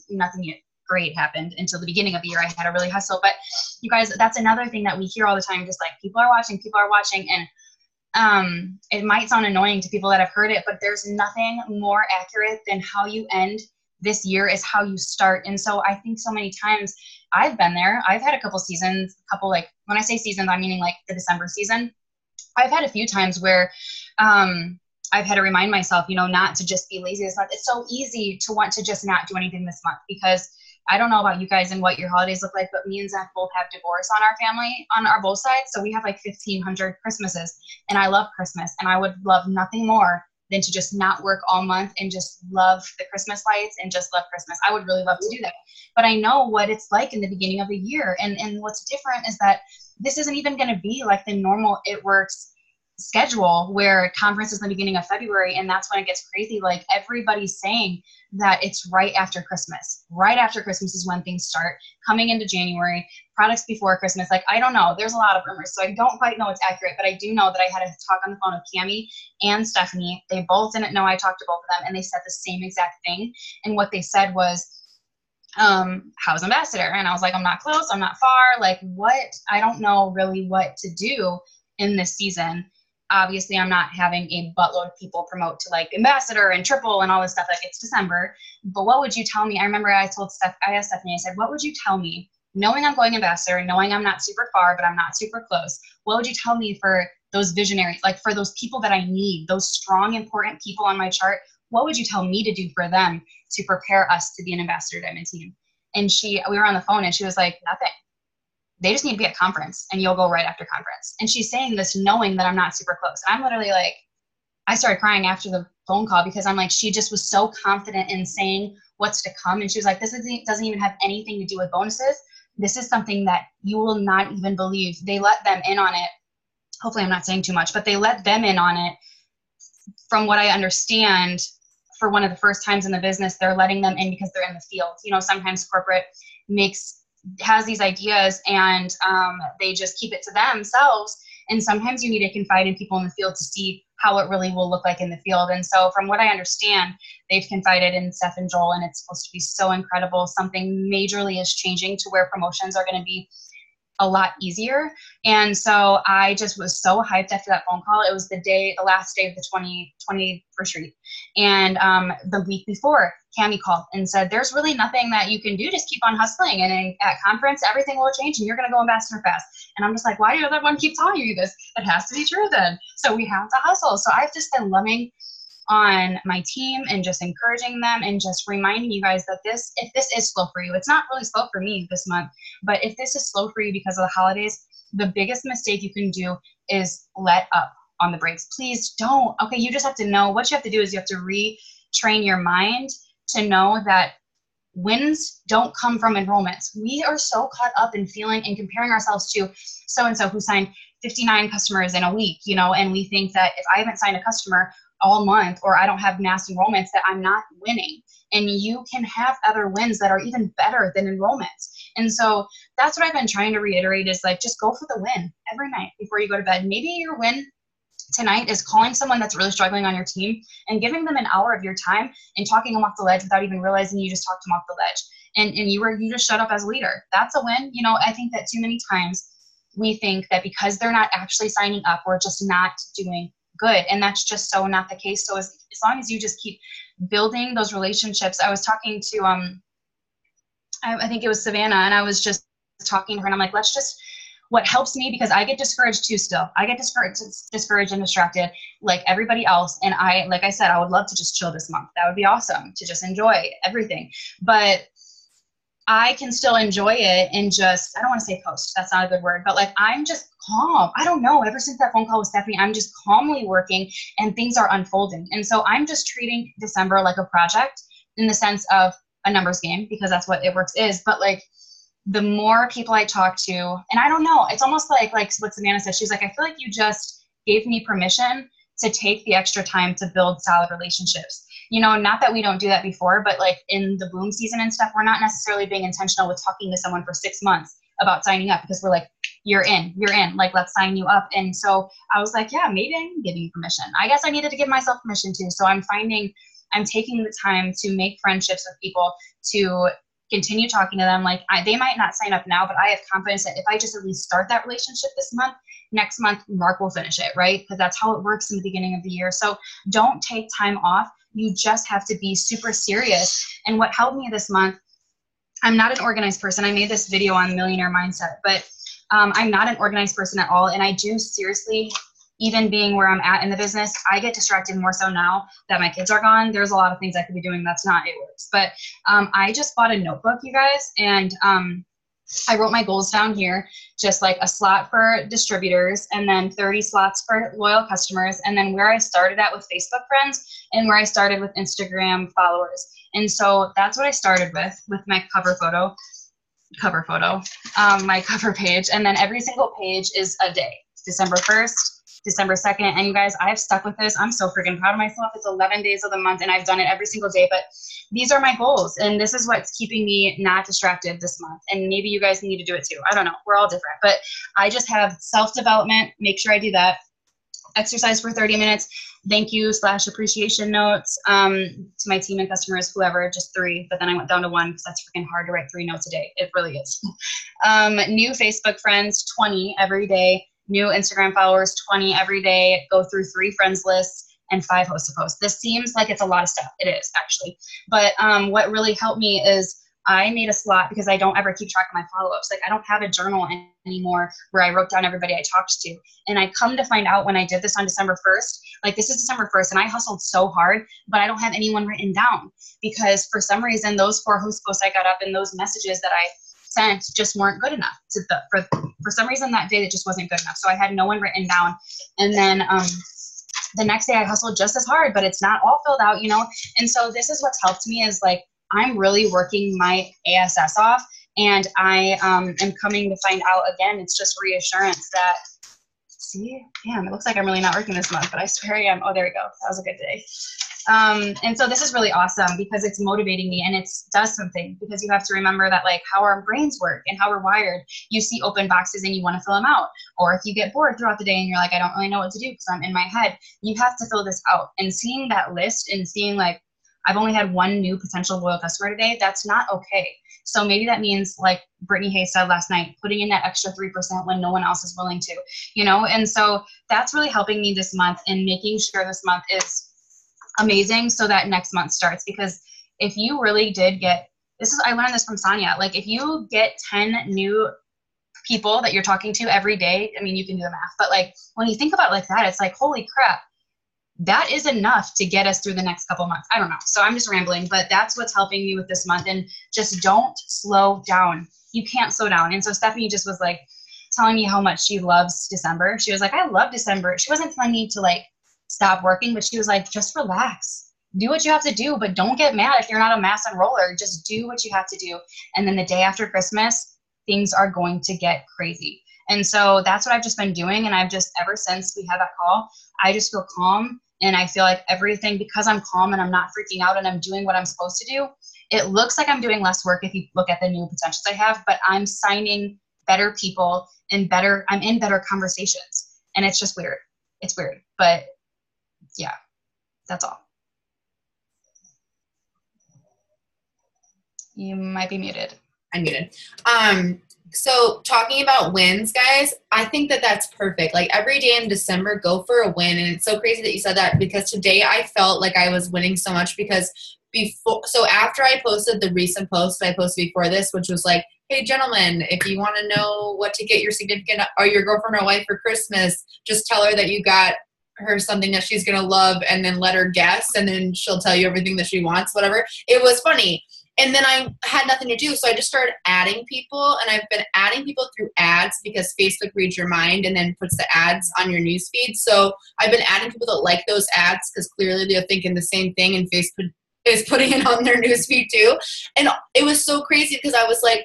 great happened until the beginning of the year. I had to really hustle. But you guys, that's another thing that we hear all the time, just like people are watching. And it might sound annoying to people that have heard it, but there's nothing more accurate than how you end this year is how you start. And so I think so many times I've been there. I've had a couple seasons, like when I say seasons, I'm meaning like the December season. I've had a few times where I've had to remind myself, not to just be lazy this month. It's so easy to want to just not do anything this month, because I don't know about you guys and what your holidays look like, but me and Zach both have divorce on our family, on our both sides. So we have like 1,500 Christmases, and I love Christmas, and I would love nothing more than to just not work all month and just love the Christmas lights and just love Christmas. I would really love to do that. But I know what it's like in the beginning of the year. And what's different is that this isn't even going to be like the normal It Works schedule where conference is in the beginning of February, and that's when it gets crazy. Like everybody's saying that it's right after Christmas. Right after Christmas is when things start coming into January, products before Christmas. Like, I don't know. There's a lot of rumors, so I don't quite know it's accurate, but I do know that I had a talk on the phone with Cammie and Stephanie. They both didn't know I talked to both of them, and they said the same exact thing. And what they said was, how's Ambassador? And I was like, I'm not close. I'm not far. Like, what? I don't know really what to do in this season. Obviously, I'm not having a buttload of people promote to like Ambassador and Triple and all this stuff. Like, it's December. But what would you tell me? I remember I asked Stephanie, I said, what would you tell me, knowing I'm going Ambassador, knowing I'm not super far, but I'm not super close? What would you tell me for those visionaries, like for those people that I need, those strong, important people on my chart? What would you tell me to do for them to prepare us to be an Ambassador Diamond team? And we were on the phone, and she was like, nothing. They just need to be at conference, and you'll go right after conference. And she's saying this knowing that I'm not super close. I'm literally like, I started crying after the phone call, because I'm like, she just was so confident in saying what's to come. And she was like, this doesn't even have anything to do with bonuses. This is something that you will not even believe. They let them in on it. Hopefully I'm not saying too much, but they let them in on it. From what I understand, for one of the first times in the business, they're letting them in because they're in the field. Sometimes corporate has these ideas, and they just keep it to themselves. And sometimes you need to confide in people in the field to see how it really will look like in the field. And so from what I understand, they've confided in Steph and Joel, and it's supposed to be so incredible. Something majorly is changing to where promotions are going to be a lot easier. And so I just was so hyped after that phone call. It was the last day of the 2020 retreat. And the week before, Cammie called and said, there's really nothing that you can do. Just keep on hustling. And at conference, everything will change, and you're going to go Ambassador fast. And I'm just like, why does everyone keep telling you this? It has to be true then. So we have to hustle. So I've just been loving on my team and just encouraging them and just reminding you guys that if this is slow for you, it's not really slow for me this month, but if this is slow for you because of the holidays, the biggest mistake you can do is let up on the brakes. Please don't. Okay, you just have to know what you have to do is you have to retrain your mind to know that wins don't come from enrollments. We are so caught up in feeling and comparing ourselves to so-and-so who signed 59 customers in a week, and we think that if I haven't signed a customer, all month, or I don't have mass enrollments, that I'm not winning. And you can have other wins that are even better than enrollments. And so that's what I've been trying to reiterate is like, just go for the win every night before you go to bed. Maybe your win tonight is calling someone that's really struggling on your team and giving them an hour of your time and talking them off the ledge without even realizing you just talked them off the ledge. And you just shut up as a leader. That's a win. You know, I think that too many times we think that because they're not actually signing up, we're just not doing good. And that's just so not the case. So as long as you just keep building those relationships. I was talking to, I think it was Savannah, and I was just talking to her, and I'm like, what helps me, because I get discouraged too still. I get discouraged and distracted like everybody else. And like I said, I would love to just chill this month. That would be awesome, to just enjoy everything. But I can still enjoy it and just, I don't want to say coast, that's not a good word, but like I'm just calm. I don't know, ever since that phone call with Stephanie, I'm just calmly working and things are unfolding. And so I'm just treating December like a project in the sense of a numbers game, because that's what It Works is. But like the more people I talk to, and I don't know, it's almost like what Savannah said, she's like, I feel like you just gave me permission to take the extra time to build solid relationships. You know, not that we don't do that before, but like in the boom season and stuff, we're not necessarily being intentional with talking to someone for 6 months about signing up, because we're like, you're in, like, let's sign you up. And so I was like, yeah, maybe I'm giving you permission. I guess I needed to give myself permission too. So I'm taking the time to make friendships with people, to continue talking to them. Like they might not sign up now, but I have confidence that if I just at least start that relationship this month, next month, Mark will finish it, right? Because that's how it works in the beginning of the year. So don't take time off. You just have to be super serious. And what helped me this month, I'm not an organized person. I made this video on millionaire mindset, but I'm not an organized person at all. And I do seriously, even being where I'm at in the business, I get distracted more so now that my kids are gone. There's a lot of things I could be doing that's not It Works. But I just bought a notebook, you guys, and I wrote my goals down here, just like a slot for distributors, and then 30 slots for loyal customers, and then where I started at with Facebook friends and where I started with Instagram followers. And so that's what I started with my cover photo, my cover page. And then every single page is a day, December 1st, December 2nd. And you guys, I have stuck with this. I'm so freaking proud of myself. It's 11 days of the month and I've done it every single day, but these are my goals. And this is what's keeping me not distracted this month. And maybe you guys need to do it too. I don't know. We're all different, but I just have self-development. Make sure I do that. Exercise for 30 minutes. Thank you / appreciation notes to my team and customers, whoever, just 3. But then I went down to 1 because that's freaking hard to write 3 notes a day. It really is. New Facebook friends, 20 every day. New Instagram followers, 20 every day. Go through 3 friends lists and 5 host to post. This seems like it's a lot of stuff. It is actually. But what really helped me is I made a slot, because I don't ever keep track of my follow-ups. Like I don't have a journal anymore where I wrote down everybody I talked to. And I come to find out when I did this on December 1st, like this is December 1st and I hustled so hard, but I don't have anyone written down, because for some reason those 4 host posts I got up and those messages that I sent just weren't good enough. For some reason that day it just wasn't good enough. So I had no one written down. And then the next day I hustled just as hard, but it's not all filled out, you know? And so this is what's helped me is like, I'm really working my ASS off, and I am coming to find out again, it's just reassurance that, see, damn, it looks like I'm really not working this month, but I swear I am. Oh, there we go. That was a good day. And so this is really awesome because it's motivating me and it does something, because you have to remember that like how our brains work and how we're wired. You see open boxes and you want to fill them out. Or if you get bored throughout the day and you're like, I don't really know what to do because I'm in my head, you have to fill this out. And seeing that list and seeing like, I've only had 1 new potential loyal customer today, that's not okay. So maybe that means, like Brittany Hayes said last night, putting in that extra 3% when no one else is willing to, you know? And so that's really helping me this month and making sure this month is amazing so that next month starts. Because if you really did get, I learned this from Sonia, like if you get 10 new people that you're talking to every day, I mean, you can do the math, but like when you think about it like that, it's like, holy crap. That is enough to get us through the next couple months. I don't know. So I'm just rambling, but that's what's helping me with this month. And just don't slow down. You can't slow down. And so Stephanie just was like telling me how much she loves December. She was like, I love December. She wasn't telling me to like stop working, but she was like, just relax. Do what you have to do, but don't get mad if you're not a mass enroller. Just do what you have to do. And then the day after Christmas, things are going to get crazy. And so that's what I've just been doing. And I've just, ever since we had that call, I just feel calm And I feel like everything, because I'm calm and I'm not freaking out and I'm doing what I'm supposed to do, it looks like I'm doing less work if you look at the new potentials I have, but I'm signing better people and I'm in better conversations. And it's just weird. It's weird. But yeah, that's all. You might be muted. I'm muted. So talking about wins, guys, I think that that's perfect. Like every day in December, go for a win. And it's so crazy that you said that, because today I felt like I was winning so much, because after I posted the recent post I posted before this, which was like, hey gentlemen, if you want to know what to get your significant or your girlfriend or wife for Christmas, just tell her that you got her something that she's going to love, and then let her guess, and then she'll tell you everything that she wants, whatever. It was funny. And then I had nothing to do, so I just started adding people, and I've been adding people through ads, because Facebook reads your mind and then puts the ads on your newsfeed. So I've been adding people that like those ads, because clearly they're thinking the same thing, and Facebook is putting it on their newsfeed too. And it was so crazy, because I was like,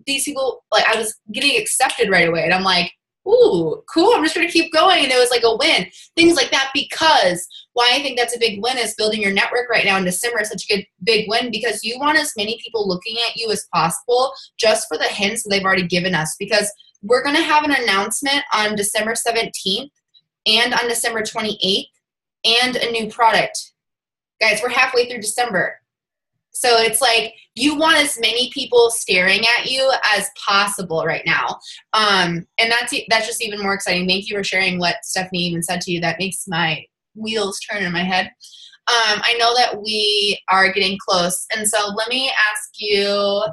these people, like I was getting accepted right away, and I'm like, ooh, cool, I'm just going to keep going. And it was like a win. Things like that, because why I think that's a big win is building your network right now in December is such a good big win, because you want as many people looking at you as possible just for the hints that they've already given us, because we're going to have an announcement on December 17th and on December 28th and a new product. Guys, we're halfway through December. So it's like you want as many people staring at you as possible right now. And that's just even more exciting. Thank you for sharing what Stephanie even said to you. That makes my wheels turn in my head. I know that we are getting close. And so let me ask you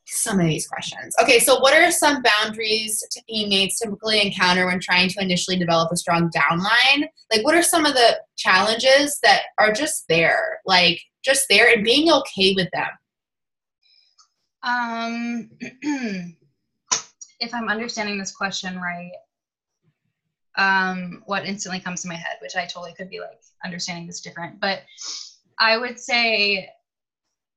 some of these questions. Okay, so what are some boundaries teammates typically encounter when trying to initially develop a strong downline? Like, what are some of the challenges that are just there? Like, just there, and being okay with them? If I'm understanding this question right, what instantly comes to my head, which I totally could be like understanding this different, but I would say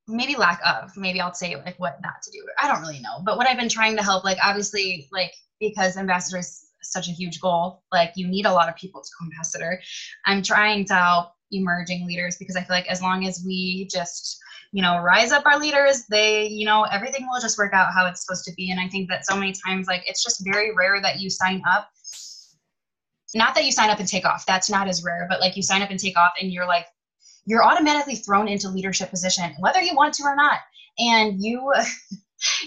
maybe lack of, maybe I'll say like what not to do. I don't really know, but what I've been trying to help, like obviously, like because ambassador is such a huge goal, like you need a lot of people to go ambassador. I'm trying to help emerging leaders, because I feel like as long as we just, rise up our leaders, they, everything will just work out how it's supposed to be. And I think that so many times, like, it's just very rare that you sign up. Not that you sign up and take off. That's not as rare, but like you sign up and take off and you're automatically thrown into leadership position, whether you want to or not. And you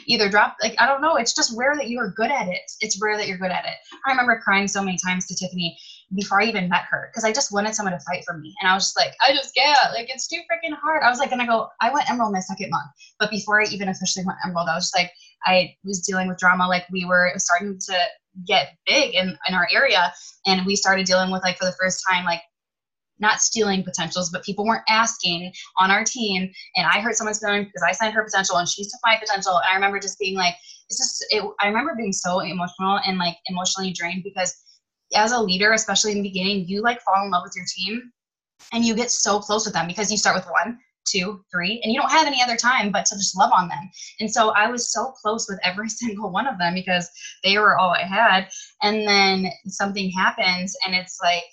either drop, like, I don't know, it's just rare that you are good at it. It's rare that you're good at it. I remember crying so many times to Tiffany before I even met her, because I just wanted someone to fight for me. And I was just like, I just can't, like, it's too freaking hard. I was like, I went Emerald my second month, but before I even officially went Emerald, I was just like, I was dealing with drama. Like, we were starting to get big in our area, and we started dealing with, like, for the first time, like, not stealing potentials, but people weren't asking on our team. And I hurt someone's feelings because I signed her potential and she took my potential. And I remember just being like, I remember being so emotional and like emotionally drained, because as a leader, especially in the beginning, you like fall in love with your team and you get so close with them because you start with 1, 2, 3, and you don't have any other time but to just love on them. And so I was so close with every single one of them because they were all I had. And then something happens and it's like,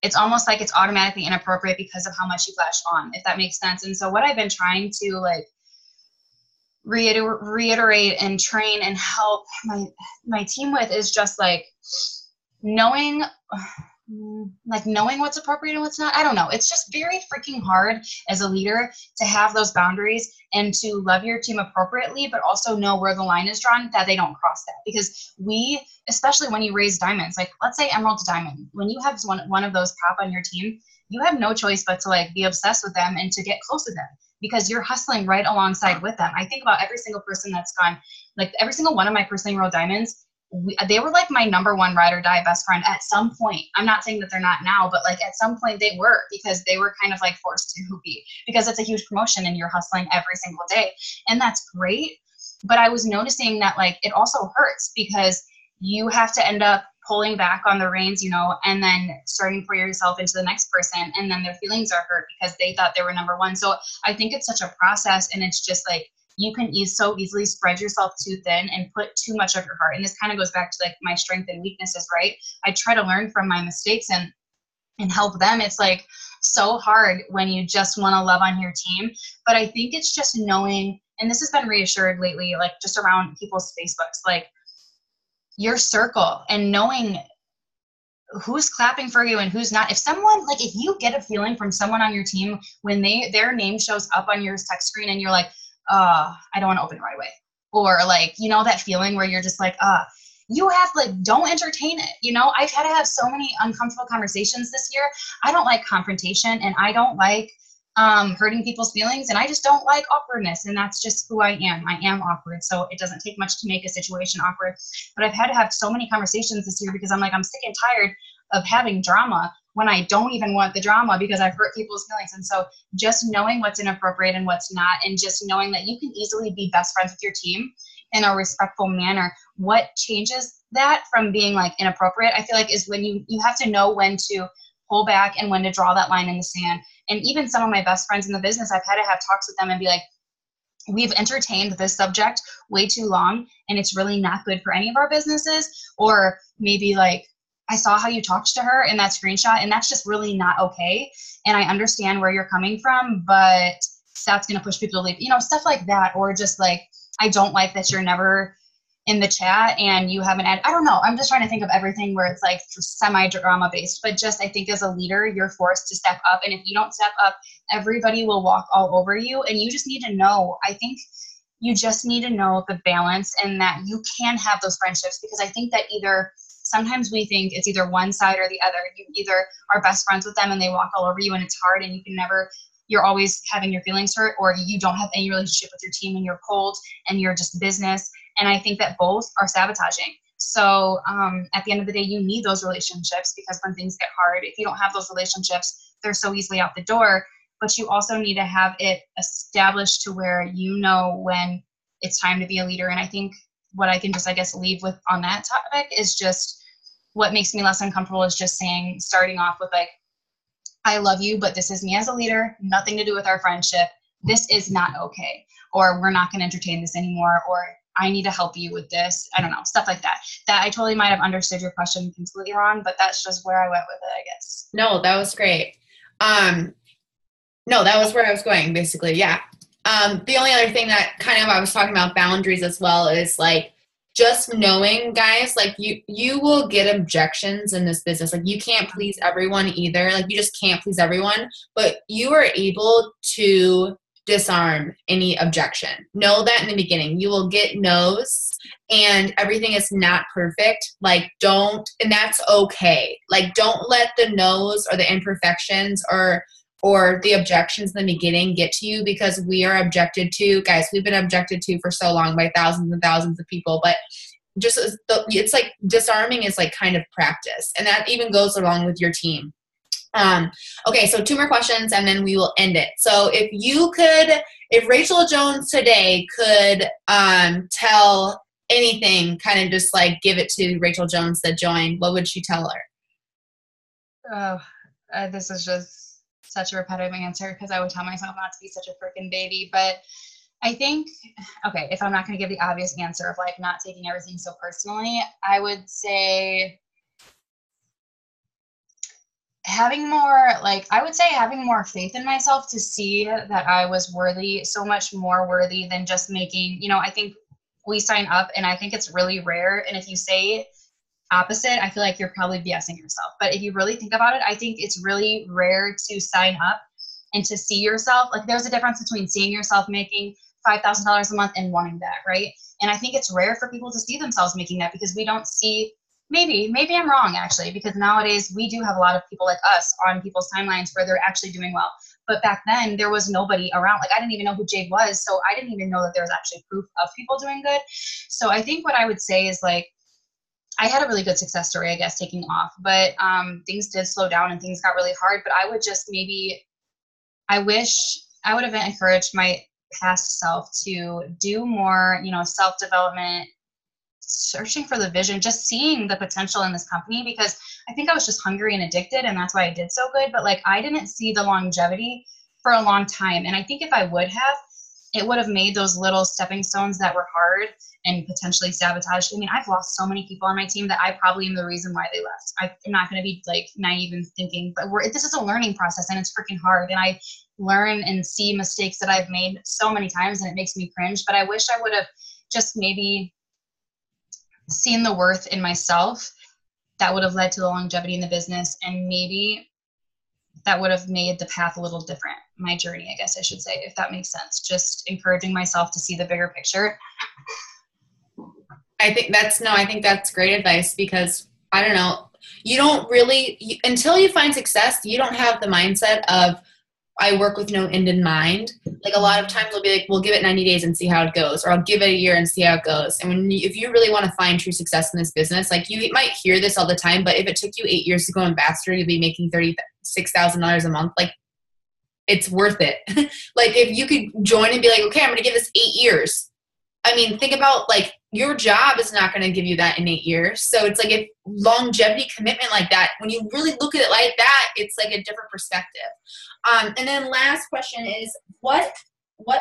it's almost like it's automatically inappropriate because of how much you flashed on, if that makes sense. And so what I've been trying to like reiterate and train and help my team with is just like knowing what's appropriate and what's not. I don't know. It's just very freaking hard as a leader to have those boundaries and to love your team appropriately, but also know where the line is drawn, that they don't cross that. Because especially when you raise diamonds, like let's say emerald to diamond, when you have one of those pop on your team, you have no choice but to like be obsessed with them and to get close to them, because you're hustling right alongside with them. I think about every single person that's gone, like every single one of my personally enrolled diamonds, they were like my number one ride or die best friend at some point. I'm not saying that they're not now, but like at some point they were, because they were kind of like forced to be, because it's a huge promotion and you're hustling every single day. And that's great. But I was noticing that like it also hurts, because you have to end up pulling back on the reins, and then starting for yourself into the next person. And then their feelings are hurt because they thought they were number one. So I think it's such a process, and it's just like, you can so easily spread yourself too thin and put too much of your heart. And this kind of goes back to like my strength and weaknesses, right? I try to learn from my mistakes, and and help them. It's like so hard when you just want to love on your team. But I think it's just knowing, and this has been reassured lately, like just around people's Facebooks, like your circle and knowing who's clapping for you and who's not. If someone, like if you get a feeling from someone on your team when their name shows up on your text screen and you're like, I don't want to open it right away. Or like, you know, that feeling where you're just like, you have like, don't entertain it. You know, I've had to have so many uncomfortable conversations this year. I don't like confrontation, and I don't like hurting people's feelings, and I just don't like awkwardness, and that's just who I am. I am awkward, so it doesn't take much to make a situation awkward. But I've had to have so many conversations this year because I'm like, I'm sick and tired of having drama when I don't even want the drama because I've hurt people's feelings. And so just knowing what's inappropriate and what's not, and just knowing that you can easily be best friends with your team in a respectful manner. What changes that from being like inappropriate, I feel like, is when you have to know when to pull back and when to draw that line in the sand. And even some of my best friends in the business, I've had to have talks with them and be like, we've entertained this subject way too long, and it's really not good for any of our businesses. Or maybe like, I saw how you talked to her in that screenshot, and that's just really not okay. And I understand where you're coming from, but that's going to push people to leave, you know, stuff like that. Or just like, I don't like that you're never in the chat and you haven't I don't know. I'm just trying to think of everything where it's like semi-drama based, but just, I think as a leader, you're forced to step up. And if you don't step up, everybody will walk all over you. And you just need to know, I think you just need to know the balance, and that you can have those friendships, because I think that sometimes we think it's either one side or the other. You either are best friends with them and they walk all over you and it's hard and you're always having your feelings hurt, or you don't have any relationship with your team and you're cold and you're just business. And I think that both are sabotaging. So at the end of the day, you need those relationships, because when things get hard, if you don't have those relationships, they're so easily out the door. But you also need to have it established to where you know when it's time to be a leader. And I think what I can just, I guess, leave with on that topic is just what makes me less uncomfortable is just starting off with like, I love you, but this is me as a leader, nothing to do with our friendship. This is not okay. Or we're not going to entertain this anymore. Or I need to help you with this. I don't know, stuff like that. That I totally might have understood your question completely wrong, but that's just where I went with it, I guess. No, that was great. No, that was where I was going, basically. Yeah. The only other thing that kind of I was talking about boundaries as well is like just knowing, guys, like you will get objections in this business. Like you can't please everyone either. Like you just can't please everyone, but you are able to disarm any objection. Know that in the beginning. You will get no's and everything is not perfect. Like and that's okay. Like don't let the no's or the imperfections or the objections in the beginning get to you, because we are objected to. Guys, we've been objected to for so long by thousands and thousands of people, but just it's like disarming is like kind of practice. And that even goes along with your team. Okay, so 2 more questions and then we will end it. So if Rachel Jones today could tell anything, kind of just like give it to Rachel Jones that joined, what would she tell her? This is just such a repetitive answer, because I would tell myself not to be such a freaking baby. But I think, okay, if I'm not going to give the obvious answer of like not taking everything so personally, I would say having more faith in myself to see that I was worthy, so much more worthy than just making, I think we sign up and I think it's really rare. And if you say opposite, I feel like you're probably BSing yourself. But if you really think about it, I think it's really rare to sign up and to see yourself. Like there's a difference between seeing yourself making $5,000 a month and wanting that, right? And I think it's rare for people to see themselves making that, because we don't see, maybe I'm wrong actually, because nowadays we do have a lot of people like us on people's timelines where they're actually doing well. But back then there was nobody around. Like I didn't even know who Jade was. So I didn't even know that there was actually proof of people doing good. So I think what I would say is like, I had a really good success story, I guess, taking off, but things did slow down and things got really hard. But I would just I wish I would have encouraged my past self to do more, self-development, searching for the vision, just seeing the potential in this company, because I think I was just hungry and addicted, and that's why I did so good. But like I didn't see the longevity for a long time. And I think if I would have, it would have made those little stepping stones that were hard and potentially sabotaged. I mean, I've lost so many people on my team that I probably am the reason why they left. I'm not going to be like naive and thinking, but this is a learning process and it's freaking hard. And I learn and see mistakes that I've made so many times and it makes me cringe. But I wish I would have just maybe seen the worth in myself that would have led to the longevity in the business, and maybe that would have made the path a little different. My journey, I guess I should say, if that makes sense. Just encouraging myself to see the bigger picture. I think that's great advice, because I don't know, you don't really, until you find success, you don't have the mindset of, I work with no end in mind. Like a lot of times we'll be like, we'll give it 90 days and see how it goes, or I'll give it a year and see how it goes. And if you really want to find true success in this business, like you might hear this all the time, but if it took you 8 years to go ambassador, you'll be making $36,000 a month. Like, it's worth it. Like if you could join and be like, okay, I'm going to give this 8 years. I mean, think about like your job is not going to give you that in 8 years. So it's like a longevity commitment like that. When you really look at it like that, it's like a different perspective. And then last question is what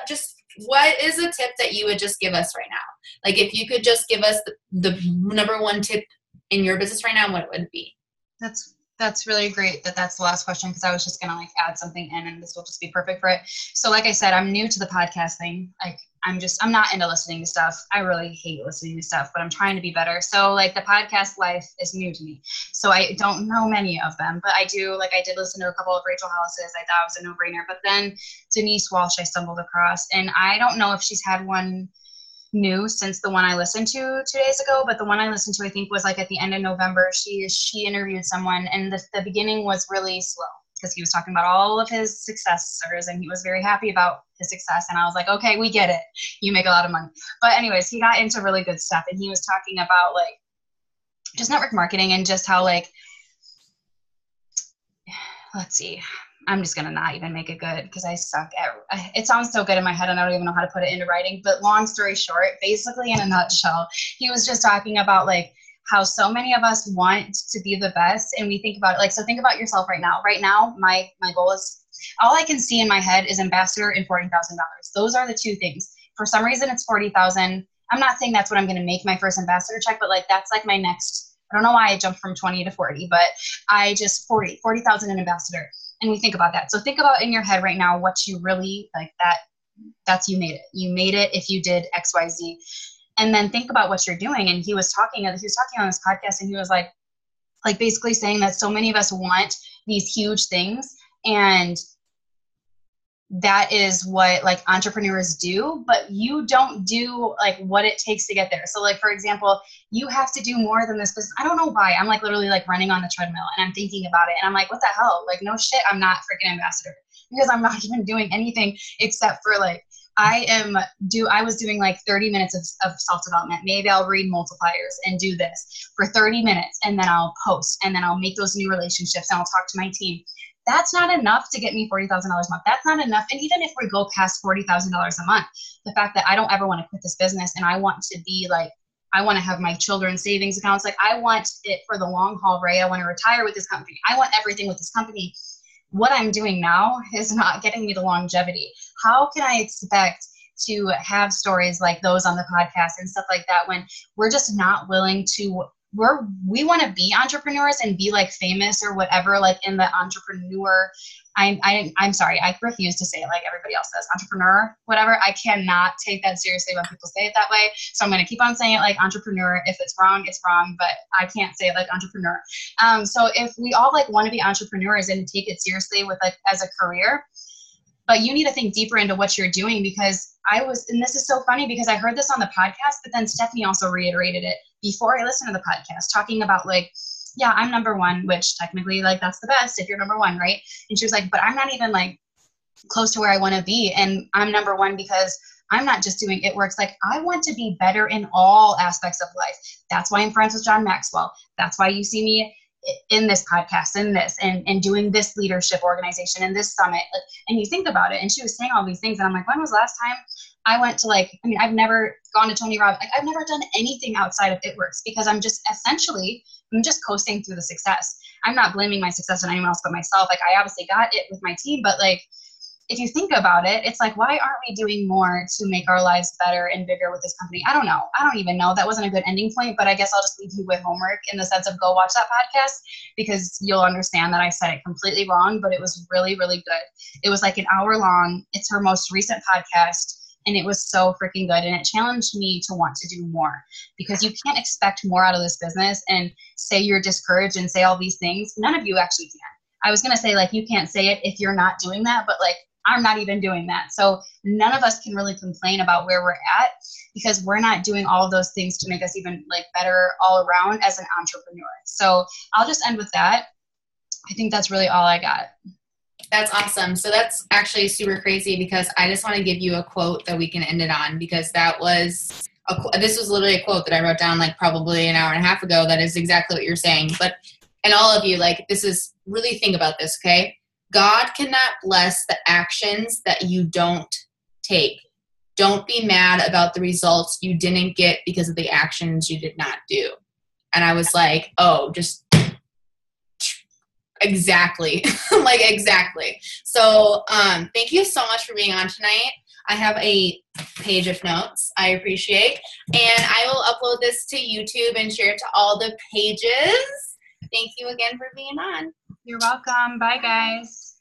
is a tip that you would just give us right now? Like if you could just give us the number one tip in your business right now, what would it be? That's really great that's the last question, because I was just going to like add something in and this will just be perfect for it. So like I said, I'm new to the podcast thing. Like I'm not into listening to stuff. I really hate listening to stuff, but I'm trying to be better. So like the podcast life is new to me. So I don't know many of them, but I did listen to a couple of Rachel Hollis's. I thought it was a no-brainer. But then Denise Walsh I stumbled across, and I don't know if she's had one new since the one I listened to 2 days ago, but the one I listened to I think was like at the end of November. She interviewed someone, and the beginning was really slow because he was talking about all of his successors and he was very happy about his success, and I was like, okay, we get it, you make a lot of money. But anyways, he got into really good stuff, and he was talking about like just network marketing and just how like, let's see, I'm just going to not even make it good because I suck at it. Sounds so good in my head and I don't even know how to put it into writing. But long story short, basically in a nutshell, he was just talking about like how so many of us want to be the best, and we think about it like, so think about yourself right now. Right now, my goal is, all I can see in my head is ambassador and $40,000. Those are the two things. For some reason, it's 40,000. I'm not saying that's what I'm going to make my first ambassador check, but like that's like my next, I don't know why I jumped from 20 to 40, but I just 40,000 an ambassador. And we think about that. So think about in your head right now what you really like, that's you made it. You made it if you did X, Y, Z. And then think about what you're doing. And he was talking on this podcast, and he was like basically saying that so many of us want these huge things, and that is what like entrepreneurs do, but you don't do like what it takes to get there. So like, for example, you have to do more than this business. I don't know why. I'm like literally like running on the treadmill and I'm thinking about it and I'm like, what the hell? Like, no shit, I'm not freaking ambassador, because I'm not even doing anything except for like, I was doing like 30 minutes of self-development. Maybe I'll read multipliers and do this for 30 minutes, and then I'll post, and then I'll make those new relationships, and I'll talk to my team. That's not enough to get me $40,000 a month. That's not enough. And even if we go past $40,000 a month, the fact that I don't ever want to quit this business, and I want to be like, I want to have my children's savings accounts. Like I want it for the long haul, Ray. I want to retire with this company. I want everything with this company. What I'm doing now is not getting me the longevity. How can I expect to have stories like those on the podcast and stuff like that when we're just not willing to, we want to be entrepreneurs and be like famous or whatever, like in the entrepreneur, I'm sorry, I refuse to say it like everybody else says, entrepreneur, whatever. I cannot take that seriously when people say it that way. So I'm going to keep on saying it like entrepreneur. If it's wrong, it's wrong, but I can't say it like entrepreneur. So if we all like want to be entrepreneurs and take it seriously with like as a career, but you need to think deeper into what you're doing, because and this is so funny because I heard this on the podcast, but then Stephanie also reiterated it before I listened to the podcast, talking about like, yeah, I'm number one, which technically like that's the best if you're number one, right? And she was like, but I'm not even like close to where I want to be. And I'm number one because I'm not just doing It Works. Like I want to be better in all aspects of life. That's why I'm friends with John Maxwell. That's why you see me in this podcast, in this, and doing this leadership organization and this summit. And you think about it, and she was saying all these things, and I'm like, when was the last time I went to like, I mean, I've never gone to Tony Robbins. Like, I've never done anything outside of It Works because I'm just coasting through the success. I'm not blaming my success on anyone else but myself. Like I obviously got it with my team, but like, if you think about it, it's like, why aren't we doing more to make our lives better and bigger with this company? I don't know. I don't even know. That wasn't a good ending point, but I guess I'll just leave you with homework in the sense of go watch that podcast, because you'll understand that I said it completely wrong, but it was really, really good. It was like an hour long. It's her most recent podcast. And it was so freaking good. And it challenged me to want to do more, because you can't expect more out of this business and say you're discouraged and say all these things. None of you actually can. I was going to say, like, you can't say it if you're not doing that, but like, I'm not even doing that. So none of us can really complain about where we're at, because we're not doing all of those things to make us even like better all around as an entrepreneur. So I'll just end with that. I think that's really all I got. That's awesome. So that's actually super crazy, because I just want to give you a quote that we can end it on, because that was this was literally a quote that I wrote down like probably an hour and a half ago. That is exactly what you're saying. But, and all of you, like, this is, really think about this, okay? God cannot bless the actions that you don't take. Don't be mad about the results you didn't get because of the actions you did not do. And I was like, oh, just exactly. Like, exactly. So thank you so much for being on tonight. I have a page of notes I appreciate, and I will upload this to YouTube and share it to all the pages. Thank you again for being on. You're welcome. Bye, guys.